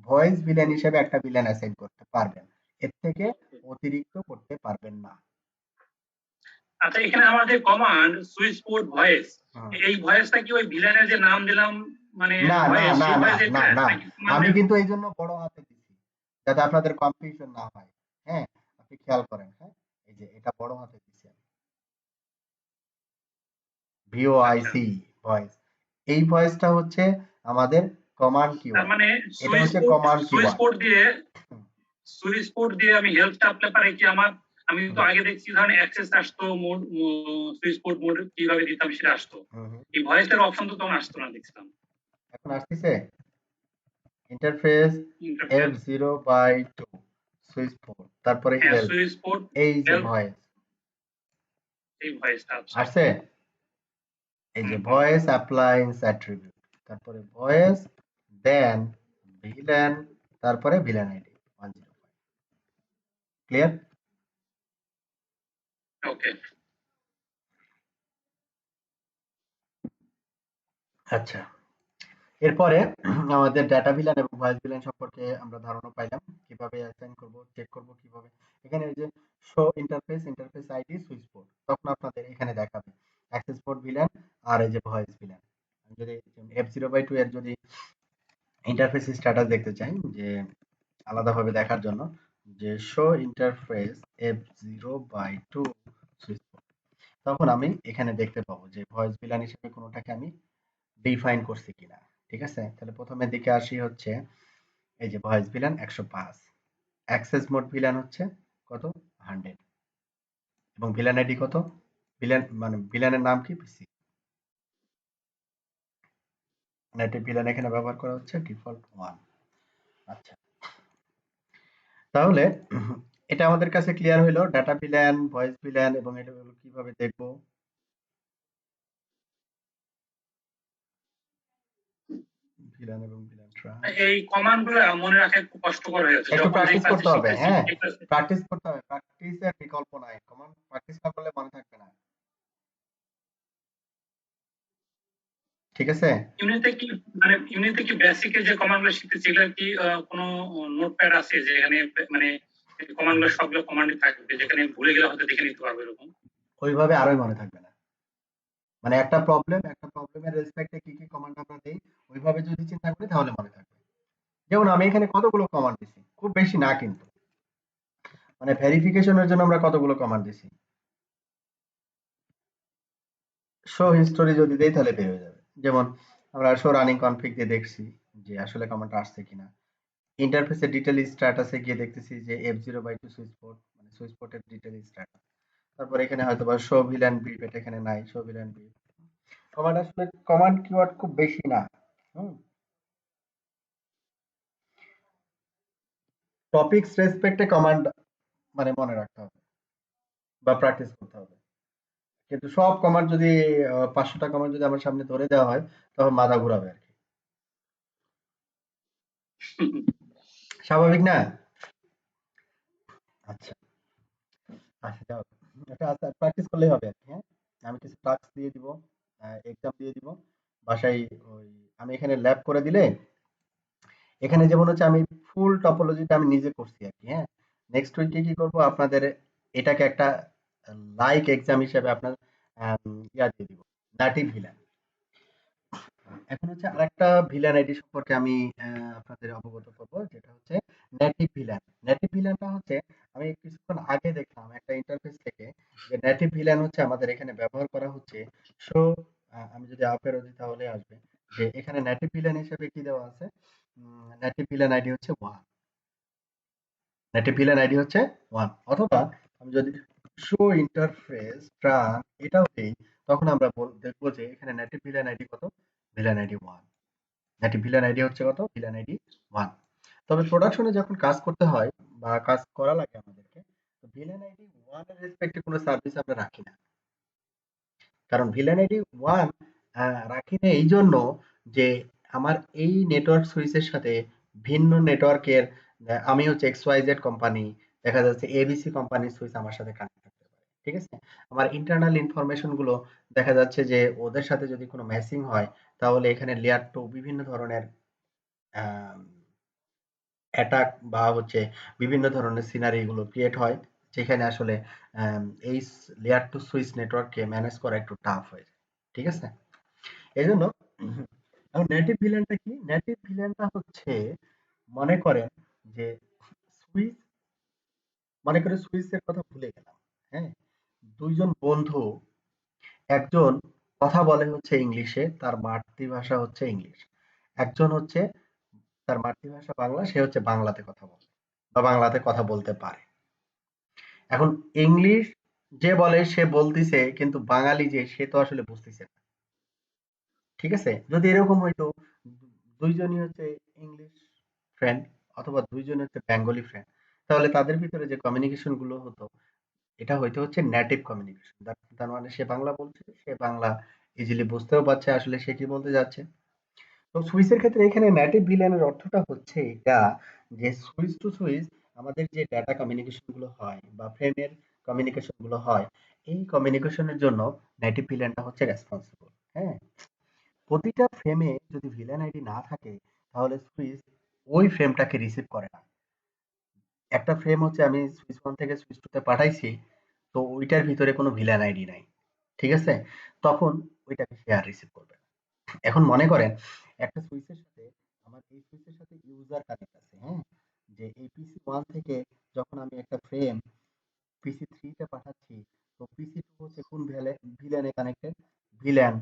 Speaker 1: ভয়েস ভিলেন হিসেবে একটা ভিলেন অ্যাসাইন করতে পারবেন, এর থেকে অতিরিক্ত করতে পারবেন না।
Speaker 3: আচ্ছা, এখানে আমাদের কমান্ড সুইচ পোর্ট ভয়েস, এই ভয়েসটা কি ওই ভিলেনের যে নাম দিলাম মানে
Speaker 1: না না
Speaker 3: ভয়েস,
Speaker 1: না
Speaker 3: সেই
Speaker 1: না
Speaker 3: ভয়েস
Speaker 1: না না, আমি
Speaker 3: কমান্ডের?
Speaker 1: কিন্তু এই জন্য বড় হাতে দিছি যাতে আপনাদের কনফিউশন না হয়। হ্যাঁ, আপনি খেয়াল করেন। হ্যাঁ, এই যে এটা বড় হাতে দিছি আমি,
Speaker 3: আচ্ছা,
Speaker 1: ভিওআইসি ভয়েস। এই ভয়েসটা হচ্ছে আমাদের কমান্ড
Speaker 3: তার
Speaker 1: কিওয়ার্ড।
Speaker 3: মানে
Speaker 1: এটা হচ্ছে কমান্ড
Speaker 3: সুইচ
Speaker 1: কিওয়ার্ড।
Speaker 3: পোর্ট দিয়ে আমি হেল্প চাপলে পারে কি আমার, আমি তো আগে দেখছি ধরেন অ্যাক্সেস আসতো, মোড সুইচ পোর্ট মোড কিভাবে দিতাম সেটা আসতো, এই ভয়েসটার অপশন তো তখন আসতো না দেখছিলাম।
Speaker 1: এখন আসতেছে interface
Speaker 3: interface,
Speaker 1: F0/2 switch port, তারপরে
Speaker 3: হ্যাঁ
Speaker 1: হেল্প,
Speaker 3: সুইচ পোর্ট
Speaker 1: এই যে
Speaker 3: হেল্প,
Speaker 1: ভয়েস
Speaker 3: এই ভয়েসটা। আচ্ছা,
Speaker 1: আসছে, এই যে ভয়েস অ্যাপ্লায়েন্স অ্যাট্রিবিউট, তারপরে ভয়েস, দেন ভিলেন, তারপরে ভিলেন আইডি 105। ক্লিয়ার?
Speaker 3: ওকে।
Speaker 1: আচ্ছা, এরপরে আমাদের ডাটা ভিলেন এবং ভয়েস ভিলেন সম্পর্কে আমরা ধারণা পাইলাম, কিভাবে অ্যাসাইন করব, চেক করব কিভাবে। এখানে এই যে show interface ID switch port, তখন আপনাদের এখানে দেখাবে অ্যাক্সেস পোর্ট ভিলেন আর এই যে ভয়েস ভিলেন। যদি F0/2 এর যদি ইন্টারফেস স্ট্যাটাস দেখতে চাই যে আলাদাভাবে দেখার জন্য, যে show interface F0/2 switch port, তখন আমি এখানে দেখতে পাবো যে ভয়েস ভিলেন হিসেবে কোনোটাকে আমি ডিফাইন করছি কিনা। ঠিক আছে? তাহলে প্রথমের দিকে আসি হচ্ছে এই যে voice villain 105, access mode villain হচ্ছে কত 100, এবং ভিলেন আইডি কত, ভিলেন মানে ভিলেনের নাম কি পিসি, নেটিভ ভিলেন এখানে ব্যবহার করা হচ্ছে ডিফল্ট 1। আচ্ছা, তাহলে এটা আমাদের কাছে ক্লিয়ার হইলো ডাটা ভিলেন, ভয়েস ভিলেন এবং এটা কিভাবে দেখবো। ভিলেন এবং ভিলেন ট্রান্স
Speaker 3: এই কমান্ড গুলো মনে রাখা একটু কষ্টকর হয়ে যাচ্ছে,
Speaker 1: একটু
Speaker 3: যখন যে
Speaker 1: প্র্যাকটিস
Speaker 3: কাজে
Speaker 1: করতে হবে।
Speaker 3: শিখতেছি
Speaker 1: হ্যাঁ,
Speaker 3: শিখতেছি।
Speaker 1: প্র্যাকটিস করতে হবে, প্র্যাকটিসের বিকল্প নাই, কমান্ড প্র্যাকটিস না করলে মনে থাকবে না। ঠিক আছে?
Speaker 3: ইউনিতে কি বেসিকের যে কমান্ড গুলো শিখতেছি এগুলো কি কোনো নোটপ্যাড আছে যেখানে মানে কমান্ড গুলো সবগুলো কমান্ডই থাকবে, যেখানে ভুলে গেলে হয়তো দেখে নিতে পারবে এরকম?
Speaker 1: ওইভাবে আরোই মনে থাকবে না। মানে একটা প্রবলেমের রেসপেক্টে কি কি কমান্ড আমরা দেই, ওইভাবে যদি চিন্তা করি তাহলে মনে থাকবে। যেমন আমি এখানে কতগুলো কমান্ড দিছি, খুব বেশি না কিন্তু, মানে ভেরিফিকেশনের জন্য আমরা কতগুলো কমান্ড দিছি। শো হিস্টোরি যদি দেই তাহলে বের হয়ে যাবে। যেমন আমরা শো রানিং কনফিগ দিয়ে দেখছি যে আসলে কমান্ডটা আসছে কিনা। ইন্টারফেসের ডিটেল স্ট্যাটাসে গিয়ে দেখতেছি যে F0/2 সুইচ পোর্ট, মানে সুইচ পোর্টের ডিটেল স্ট্যাটাস। তারপর এখানে হয়তো বা শো ভিলেন ব্রিফ, এটা এখানে নাই শো ভিলেন ব্রিফ। কমান্ড আসলে কমান্ড কিওয়ার্ড খুব বেশি না। হুম, টপিকস রেসপেক্টে কমান্ড মানে মনে রাখতে হবে বা প্র্যাকটিস করতে হবে। কিন্তু সব কমান্ড যদি 500টা কমান্ড যদি আমার সামনে ধরে দেওয়া হয় তখন মাথা ঘুরাবে আর কি। স্বাভাবিক না? আচ্ছা যাও, এটা প্র্যাকটিস করলেই হবে আর কি। হ্যাঁ, আমি কিছু টাস্ক দিয়ে দিব, এক্সাম দিয়ে দিব বাসায়। ওই আমি এখানে ল্যাব করে দিলে, এখানে যেমন হচ্ছে আমি ফুল টপোলজিটা আমি নিজে করছি আর কি। হ্যাঁ, নেক্সট উইকে কি করব, আপনাদের এটাকে একটা লাইক এক্সাম হিসেবে আপনার ইয়া দিয়ে দিব, নেটিভ ভিলেন। এখন হচ্ছে আরেকটা ভিলেন আইডি সম্পর্কে আমি আপনাদের অবগত করব, যেটা হচ্ছে নেটিভ ভিলেন। নেটিভ ভিলেনটা হচ্ছে, আমি কিছুক্ষণ আগে দেখলাম একটা ইন্টারফেস থেকে যে নেটিভ ভিলেন হচ্ছে আমাদের এখানে ব্যবহার করা হচ্ছে। সো আমি যদি আপেরও দিই তাহলে আসবে যে এখানে নেটিভ ভিলেন হিসেবে কি দেওয়া আছে, নেটিভ ভিলেন আইডি হচ্ছে 1, নেটিভ ভিলেন আইডি হচ্ছে 1। অথবা আমি যদি শো ইন্টারফেস ট্রান এটাও দিই, তখন আমরা দেখবো যে এখানে নেটিভ ভিলেন আইডি কত, villain ID 1। Native villain ID হচ্ছে কত, ভিলেন আইডি 1। তবে প্রোডাকশনে যখন কাজ করতে হয় বা কাজ করা লাগে আমাদেরকে, তো ভিলেন আইডি 1 এর রেসপেক্টে কোনো সার্ভিস আমরা রাখি না। কারণ ভিলেন আইডি 1 রাখি না এই জন্য যে আমার এই নেটওয়ার্ক সুইচের সাথে ভিন্ন নেটওয়ার্কের, আমি হচ্ছে XYZ কোম্পানি, দেখা যাচ্ছে ABC কোম্পানির সুইচ আমার সাথে কানেক্ট থাকতে পারে। ঠিক আছে? আমার ইন্টারনাল ইনফরমেশন গুলো দেখা যাচ্ছে যে ওদের সাথে যদি কোনো ম্যাচিং হয়, তাহলে এখানে লেয়ার 2 বিভিন্ন ধরনের অ্যাটাক বা হচ্ছে বিভিন্ন ধরনের সিনারি গুলো ক্রিয়েট হয়, যেখানে আসলে এই লেয়ার টু সুইচ নেটওয়ার্ককে ম্যানেজ করা একটু টাফ হয়ে যায়। ঠিক আছে? এই জন্য নেটিভ ভিলেনটা কি, নেটিভ ভিলেনটা হচ্ছে, মনে করেন যে সুইচ, মনে করে সুইচের কথা ভুলে গেলাম। হ্যাঁ, দুইজন বন্ধু, একজন কথা বলে হচ্ছে ইংলিশে, তার মাতৃভাষা হচ্ছে ইংলিশ। একজন হচ্ছে তার মাতৃভাষা বাংলা, সে হচ্ছে বাংলাতে কথা বলে বা বাংলাতে কথা বলতে পারে। এখন ইংলিশ যে বলে সে বলতিছে, কিন্তু বাঙালি যে সে তো আসলে বুঝতেছে না। ঠিক আছে? যদি এরকম হইতো, দুইজনই হচ্ছে ইংলিশ ফ্রেন্ড অথবা দুইজন হচ্ছে বেঙ্গলি ফ্রেন্ড, তাহলে তাদের ভিতরে যে কমিউনিকেশন গুলো হতো, এটা হইতে হচ্ছে নেটিভ কমিউনিকেশন। তার মানে সে বাংলা বলছে, সে বাংলা ইজিলি বুঝতেও পারছে আসলে সে কি বলতে যাচ্ছে। তো সুইচের ক্ষেত্রে এখানে নেটিভ ভিলেনের অর্থটা হচ্ছে এটা, যে সুইচ টু সুইচ আমাদের যে ডাটা কমিউনিকেশন গুলো হয় বা ফ্রেমের কমিউনিকেশন গুলো হয়, এই কমিউনিকেশনের জন্য নেটিভ ভিলেনটা হচ্ছে রেসপন্সিবল। হ্যাঁ, প্রতিটা ফ্রেমে যদি ভিলেন আইডি না থাকে, তাহলে সুইচ ওই ফ্রেমটাকে রিসিভ করে না। একটা ফ্রেম হচ্ছে আমি সুইচ 1 থেকে সুইচ 2 তে পাঠাইছি, তো ওইটার ভিতরে কোনো ভিলেন আইডি নাই। ঠিক আছে? তখন ওইটাকে সে আর রিসিভ করবে না। এখন মনে করেন একটা সুইচের সাথে, আমার এই সুইচের সাথে ইউজার কানেক্ট আছে। হ্যাঁ, যে এই পিসি 1 থেকে যখন আমি একটা ফ্রেম পিসি 3 তে পাঠাচ্ছি, তো পিসি 2 হচ্ছে কোন ভিলেনে কানেক্টেড, ভিলেন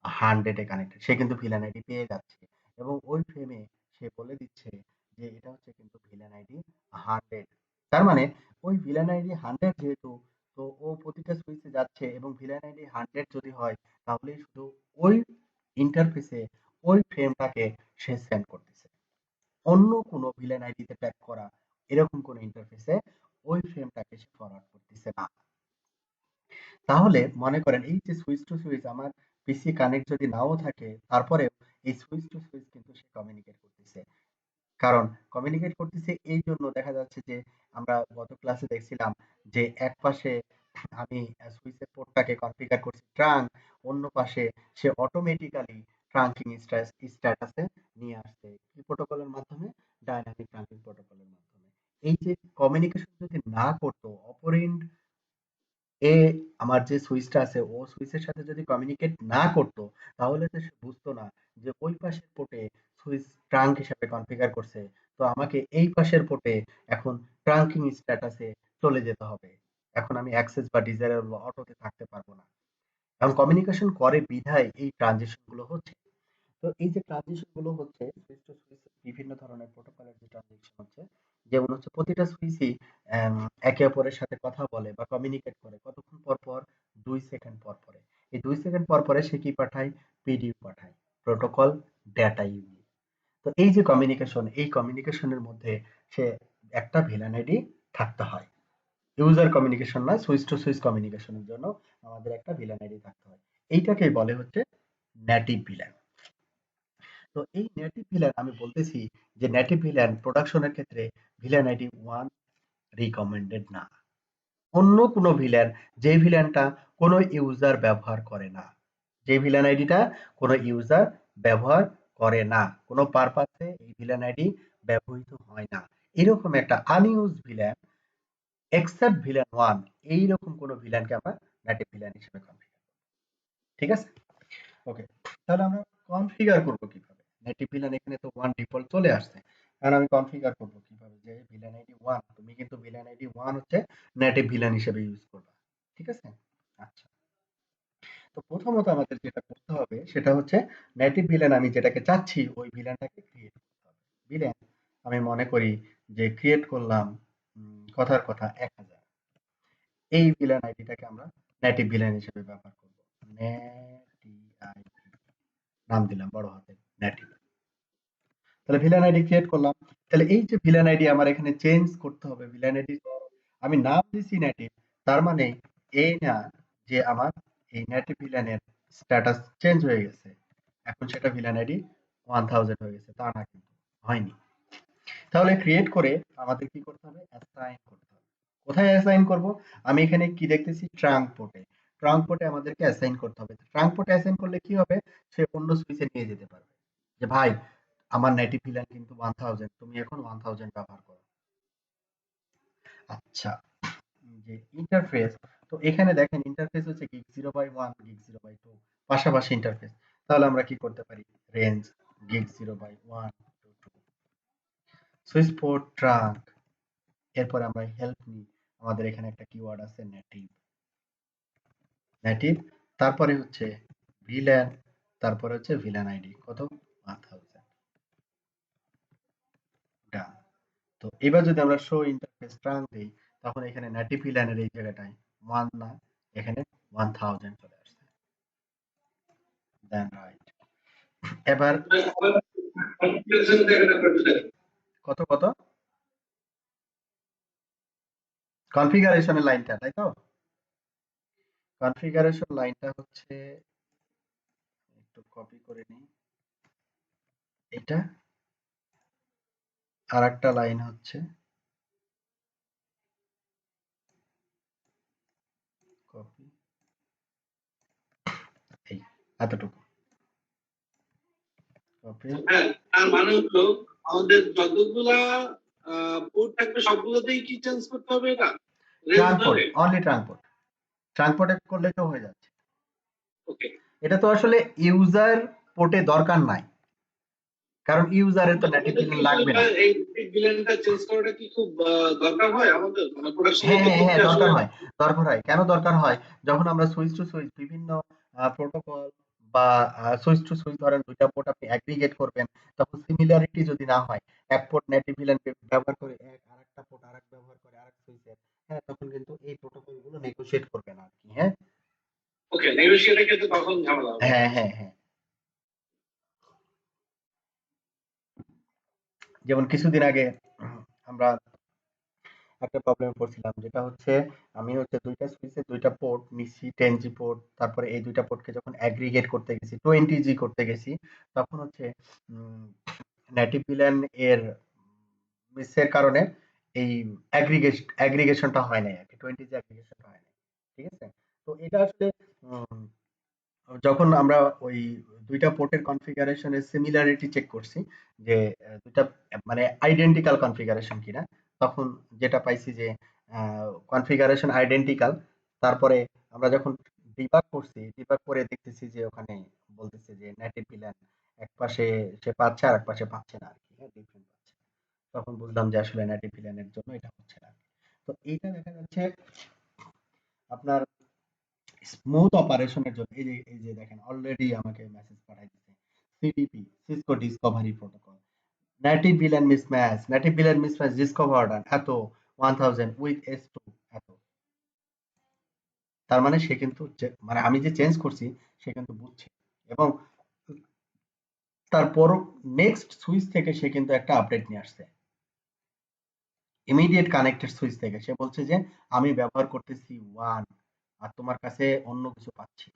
Speaker 1: 100 এ কানেক্টেড। সে কিন্তু ভিলেন আইডি পেয়ে যাচ্ছে এবং ওই ফ্রেমে সে বলে দিচ্ছে যে এটা হচ্ছে কিন্তু ভিলেন আইডি 100। তার মানে ওই ভিলেন আইডি 100 যেহেতু, তো ও প্রতিটা সুইচে যাচ্ছে এবং ভিলেন আইডি 100 যদি হয়, তাহলে শুধু ওই ইন্টারফেসে ওই ফ্রেমটাকে সে সেন্ড করতেছে। অন্য কোনো ভিলেন আইডিতে ট্যাগ করা এরকম কোনো ইন্টারফেসে ওই ফ্রেমটাকে সে ফরওয়ার্ড করতেছে না। তাহলে মনে করেন এই যে সুইচ টু সুইচ আমার পিসি কানেক্ট যদি নাও থাকে, তারপরে এই সুইচ টু সুইচ কিন্তু সে কমিউনিকেট করতেছে। কারণ কমিউনিকেট করতেছে এই জন্য দেখা যাচ্ছে যে আমরা গত ক্লাসে দেখছিলাম যে এক পাশে আমি সুইচের পোর্টটাকে কনফিগার করছি ট্রাঙ্ক, অন্য পাশে সে অটোমেটিক্যালি ট্রাঙ্কিং স্ট্যাটাসে নিয়ে আসছে কি প্রোটোকলের মাধ্যমে, ডাইনামিক ট্রাঙ্কিং প্রোটোকলের মাধ্যমে। এই যে কমিউনিকেশন যদি না করতো অপরেন্ড এ, আমার যে সুইচটা আছে ও সুইচের সাথে যদি কমিউনিকেট না করতো, তাহলে তো সে বুঝতো না যে ওই পাশের পোর্টে সুইচ ট্রাঙ্ক হিসাবে কনফিগার করছে, তো আমাকে এই পাশের পোর্টে এখন ট্রাঙ্কিং স্ট্যাটাসে চলে যেতে হবে। এখন আমি অ্যাক্সেস বা ডিজায়ারেবল অটোতে থাকতে পারবো না। এখন কমিউনিকেশন করে বিধায় এই ট্রানজিশন গুলো হচ্ছে। তো এই যে ট্রানজিশন গুলো হচ্ছে সুইচ টু সুইচ, বিভিন্ন ধরনের প্রোটোকলের যে ট্রানজিশন হচ্ছে, যেমন হচ্ছে প্রতিটা সুইচই একে অপরের সাথে কথা বলে বা কমিউনিকেট করে কতক্ষণ পর পর, 2 সেকেন্ড পর পরে। এই 2 সেকেন্ড পর পরে সে কি পাঠায়, পিডিইউ পাঠায়, প্রোটোকল ডেটা ইউনিট। তো এই যে কমিউনিকেশন, এই কমিউনিকেশনের মধ্যে সে একটা ভিলেন আইডি থাকতে হয়। ইউজার কমিউনিকেশন না, সুইচ টু সুইচ কমিউনিকেশনের জন্য আমাদের একটা ভিলেন আইডি থাকতে হয়। এইটাকেই বলে হচ্ছে নেটিভ ভিলেন। তো এই নেটিভ ভিলেন আমি বলতেছি যে নেটিভ ভিলেন প্রোডাকশনের ক্ষেত্রে ভিলেন আইডি 1 রিকমেন্ডেড না। অন্য কোনো ভিলেন, যে ভিলেনটা কোনো ইউজার ব্যবহার করে না, যে ভিলেন আইডিটা কোনো ইউজার ব্যবহার করে না, কোনো পারপাসে এই ভিলেন আইডি ব্যবহৃত হয় না, এরকম একটা আনইউজ ভিলেন এক্সেপ্ট ভিলেন ওয়ান, এইরকম কোনো ভিলেনকে আমরা নেটিভ ভিলেন হিসেবে কনফিগার। ঠিক আছে, ওকে। তাহলে আমরা কনফিগার করব কিভাবে? নেটিভ ভিলেন এখানে তো ওয়ান ডিফল্ট চলে আসছে, কারণ আমি কনফিগার করব কিভাবে যে ভিলেন আইডি ওয়ান, তুমি কিন্তু ভিলেন আইডি ওয়ান হচ্ছে নেটিভ ভিলেন হিসেবে ইউজ করবা। ঠিক আছে, আচ্ছা। তো প্রথমত আমাদের যেটা করতে হবে সেটা হচ্ছে নেটিভ ভিলেন আমি যেটাকে চাচ্ছি ওই ভিলেনটাকে ক্রিয়েট করতে হবে। ভিলেন আমি মনে করি যে ক্রিয়েট করলাম কথার কথা 1000, এই ভিলেন আইডিটাকে আমরা নেটিভ ভিলেন হিসেবে ব্যবহার করব। নেটিভ আইডি নাম দিলাম বড় হাতে নেটিভ। তাহলে ভিলেন আইডি ক্রিয়েট করলাম। তাহলে এই যে ভিলেন আইডি আমার এখানে চেঞ্জ করতে হবে, ভিলেন আইডি আমি নাম দিছি নেটিভ, তার মানে এই না যে আমার এই নেটিভ ভিলেনের স্ট্যাটাস চেঞ্জ হয়ে গেছে, এখন সেটা ভিলেন আইডি 1000 হয়ে গেছে, তা না, কিন্তু হয়নি। তাহলে ক্রিয়েট করে আমাদের কি করতে হবে? অ্যাসাইন করতে হবে। কোথায় অ্যাসাইন করব? আমি এখানে কি দেখতেছি? ট্রাঙ্ক পোর্টে। ট্রাঙ্ক পোর্টে আমাদেরকে অ্যাসাইন করতে হবে। ট্রাঙ্ক পোর্টে অ্যাসাইন করলে কি হবে? সে অন্য সুইচে নিয়ে যেতে পারবে যে ভাই আমার নেটিভ ভিলেন কিন্তু 1000, তুমি এখন 1000 ব্যবহার করো। আচ্ছা, যে ইন্টারফেস, তো এখানে দেখেন ইন্টারফেস হচ্ছে গিগ 0/1 গিগ 0/2 পাশাপাশি ইন্টারফেস। তাহলে আমরা কি করতে পারি? Range gig 0/1 to 2, switch port trunk, এরপর আমরা হেল্প নিই, আমাদের এখানে একটা কিওয়ার্ড আছে নেটিভ, নেটিভ, তারপরে হচ্ছে ভিলেন, তারপরে হচ্ছে ভিলেন আইডি কত? 1000। ডান। তো এবার যদি আমরা শো ইন্টারফেস ট্রাঙ্ক দেই, তখন এখানে নেটিভ ভিলেনের এই জায়গাটায় 1 না, এখানে 1000 চলে আসছে। দেন রাইট। এবার কত কত কনফিগারেশনের লাইনটা, তাই তো? কনফিগারেশন লাইনটা হচ্ছে, একটু কপি করে নিই, এটা আর একটা লাইন হচ্ছে কপি, এই এতটুকু কপি।
Speaker 2: হ্যাঁ, তার মানে হলো আমাদের যতগুলা পোর্ট থাকবে সবগুলোতেই কি চেঞ্জ করতে হবে এটা? রেঞ্জ
Speaker 1: ট্রান্সপোর্ট,
Speaker 2: ধরে?
Speaker 1: অনলি ট্রান্সপোর্ট, ট্রান্সপোর্টে করলে তো হয়ে যাচ্ছে।
Speaker 2: ওকে।
Speaker 1: এটা তো আসলে ইউজার পোর্টে দরকার নাই, কারণ ইউজারের তো নেটিভ ভিলেন লাগবে না।
Speaker 2: এই ভিলেনটা চেঞ্জ করাটা কি খুব দরকার হয় আমাদের, মানে প্রোডাকশনের
Speaker 1: হ্যাঁ হ্যাঁ
Speaker 2: ক্ষেত্রে
Speaker 1: হ্যাঁ,
Speaker 2: কি
Speaker 1: দরকার
Speaker 2: আসলে?
Speaker 1: হয়, দরকার হয়। কেন দরকার হয়? যখন আমরা সুইচ টু সুইচ বিভিন্ন প্রোটোকল বা সুইচ টু সুইচ ধরেন দুইটা পোর্ট আপনি অ্যাগ্রিগেট করবেন, তখন সিমিলারিটি যদি না হয়, এক পোর্ট নেটিভ ভিলেন ব্যবহার করে এক, আরেকটা পোর্ট আরেক ব্যবহার করে আরেক সুইচের, হ্যাঁ, তখন কিন্তু এই প্রোটোকল গুলো নেগোশিয়েট করবে না আর কি। হ্যাঁ
Speaker 2: ওকে, নেগোশিয়েটের ক্ষেত্রে তখন ঝামেলা হবে।
Speaker 1: হ্যাঁ হ্যাঁ হ্যাঁ, যেমন কিছুদিন আগে আমরা একটা প্রবলেমে পড়ছিলাম, যেটা হচ্ছে আমি হচ্ছে দুইটা সুইচে দুইটা পোর্ট নিচ্ছি, 10G পোর্ট, তারপরে এই দুইটা পোর্টকে যখন অ্যাগ্রিগেট করতে গেছি, 20G করতে গেছি, তখন হচ্ছে নেটিভ ভিলেন এর মিসের কারণে এই অ্যাগ্রিগেশনটা হয় নাই আর কি, 20G অ্যাগ্রিগেশনটা হয় নাই। ঠিক আছে, তো এটা আসলে উম, যখন আমরা ওই দুইটা পোর্টের কনফিগারেশনের সিমিলারিটি চেক করছি যে দুইটা মানে আইডেন্টিক্যাল কনফিগারেশন কিনা, তখন যেটা পাইছি যে কনফিগারেশন আইডেন্টিক্যাল। তারপরে আমরা যখন ডিবাগ করছি, ডিবাগ করে দেখতেছি যে ওখানে বলতেছে যে নেটিভ ভিলেন এক পাশে সে পাচ্ছে আর এক পাশে পাচ্ছে না আর কি, হ্যাঁ, ডিফারেন্ট পাচ্ছে। তখন বুঝলাম যে আসলে নেটিভ ভিলেনের জন্য এটা হচ্ছে না। তো এইটা দেখা যাচ্ছে আপনার স্মুথ অপারেশনের জন্য। এই যে দেখেন অলরেডি আমাকে মেসেজ পাঠাই দিচ্ছে, CDP Cisco Discovery protocol, native villain mismatch discovered এত 1000 উইথ S2 এত। তার মানে সে কিন্তু মানে আমি যে চেঞ্জ করছি সে কিন্তু বুঝছে, এবং তারপর নেক্সট সুইচ থেকে সে কিন্তু একটা আপডেট নিয়ে আসছে, ইমিডিয়েট কানেক্টেড সুইচ থেকে সে বলছে যে আমি ব্যবহার করতেছি 1 আর তোমার কাছে অন্য কিছু পাচ্ছি।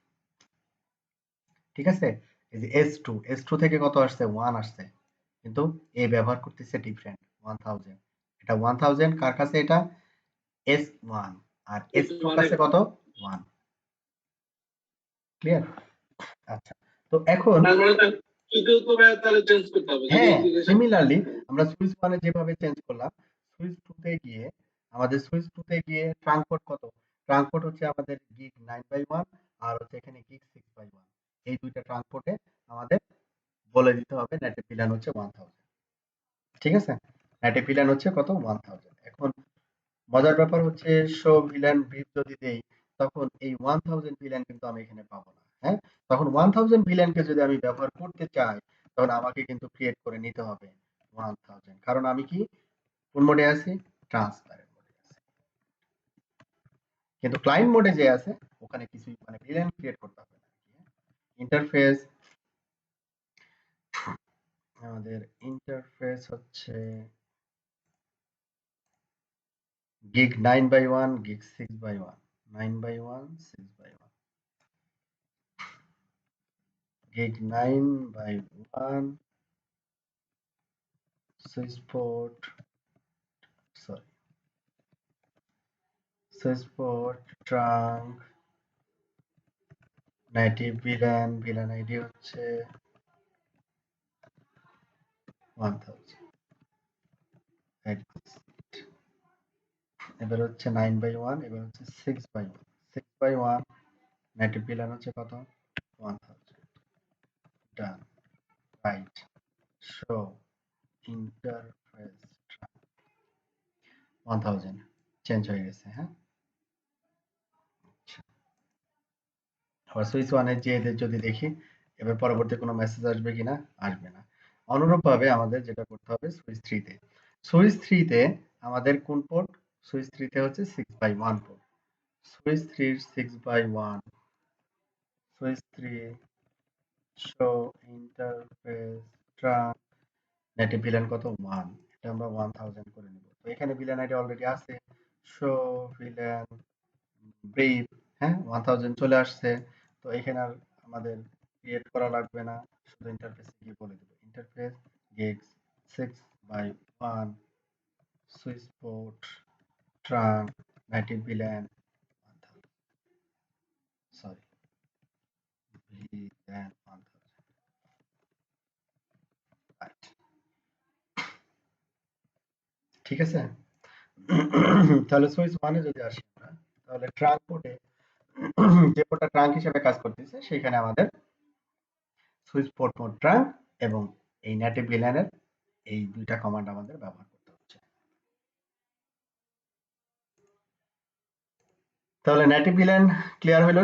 Speaker 1: ঠিক আছে, এই যে S2 থেকে কত আসছে? 1 আসছে, কিন্তু এ ব্যবহার করতেছে ডিফারেন্ট 1000। এটা 1000 কার কাছে? এটা S1, আর স্ট্রোক আছে কত 1। ক্লিয়ার? আচ্ছা, তো এখন
Speaker 2: তাহলে চেঞ্জ করতে হবে।
Speaker 1: হ্যাঁ, সিমিলারলি আমরা সুইচ 1 এ যেভাবে চেঞ্জ করলাম, সুইচ 2 তে গিয়ে আমাদের সুইচ 2 তে গিয়ে ট্রাঙ্ক পোর্ট কত? ট্রাঙ্ক পোর্ট হচ্ছে আমাদের গিগ 9/1 আর হচ্ছে এখানে গিগ 6/1। এই দুইটা ট্রাঙ্ক পোর্টে আমাদের বলে দিতে হবে নেটিভ VLAN হচ্ছে 1000। ঠিক আছে? নেটিভ VLAN হচ্ছে কত 1000। এখন মজার ব্যাপার হচ্ছে শো VLAN ভিপ যদি দেই, তখন এই 1000 VLAN কিন্তু আমি এখানে পাবো না। হ্যাঁ, তখন 1000 VLAN কে যদি আমি ব্যবহার করতে চাই, তখন আমাকে কিন্তু ক্রিয়েট করে নিতে হবে 1000, কারণ আমি কি কোন মোডে আছি? ট্রান্সপারেন্ট মোডে আছি। কিন্তু ক্লায়েন্ট মোডে যে আছে ওখানে কিছুই মানে VLAN ক্রিয়েট করতে হবে না। ইন্টারফেস, আমাদের ইন্টারফেস হচ্ছে gig 9/1, gig 6/1, 9/1, 6/1, gig 9/1, switchport, sorry, switchport, trunk, native VLAN, VLAN ID হচ্ছে 1000। এবার হচ্ছে 9/1, এবার হচ্ছে 6/1, 6/1, native VLAN হচ্ছে কত 1000। Done. Right. Show interface trunk 1000 change হয়ে গেছে। হ্যাঁ, আবার সুইচ 1 এর যে এদের যদি দেখি, এবার পরবর্তী কোনো মেসেজ আসবে কিনা? আসবে না। অনুরূপভাবে আমাদের যেটা করতে হবে সুইচ 3 তে, সুইচ 3 তে আমাদের কোন পোর্ট? সুইচ 3 তে হচ্ছে 6/1 port. Switch 3 6/1, switch 3 show interface trunk, native VLAN কত 1, এটা আমরা 1000 করে নিব। তো এখানে VLAN আইডি অলরেডি আছে, শো VLAN ব্রিফ, হ্যাঁ 1000 চলে আসছে। তো এখানে আর আমাদের ক্রিয়েট করা লাগবে না, শুধু ইন্টারফেসে গিয়ে বলে দেব interface gig 6/1, switch port, trunk, native VLAN 1000, sorry VLAN 1000। Right, ঠিক আছে। তাহলে সুইচ 1 এ যদি আসি আমরা, তাহলে ট্রাঙ্ক পোর্টে যে পোর্টটা ট্রাঙ্ক হিসেবে কাজ করতেছে সেখানে আমাদের সুইচ পোর্ট মোড ট্রাঙ্ক এবং এই নেটিভ VLAN এর এই দুইটা কমান্ড আমাদের ব্যবহার করতে হচ্ছে। তাহলে নেটিভ VLAN ক্লিয়ার হলো।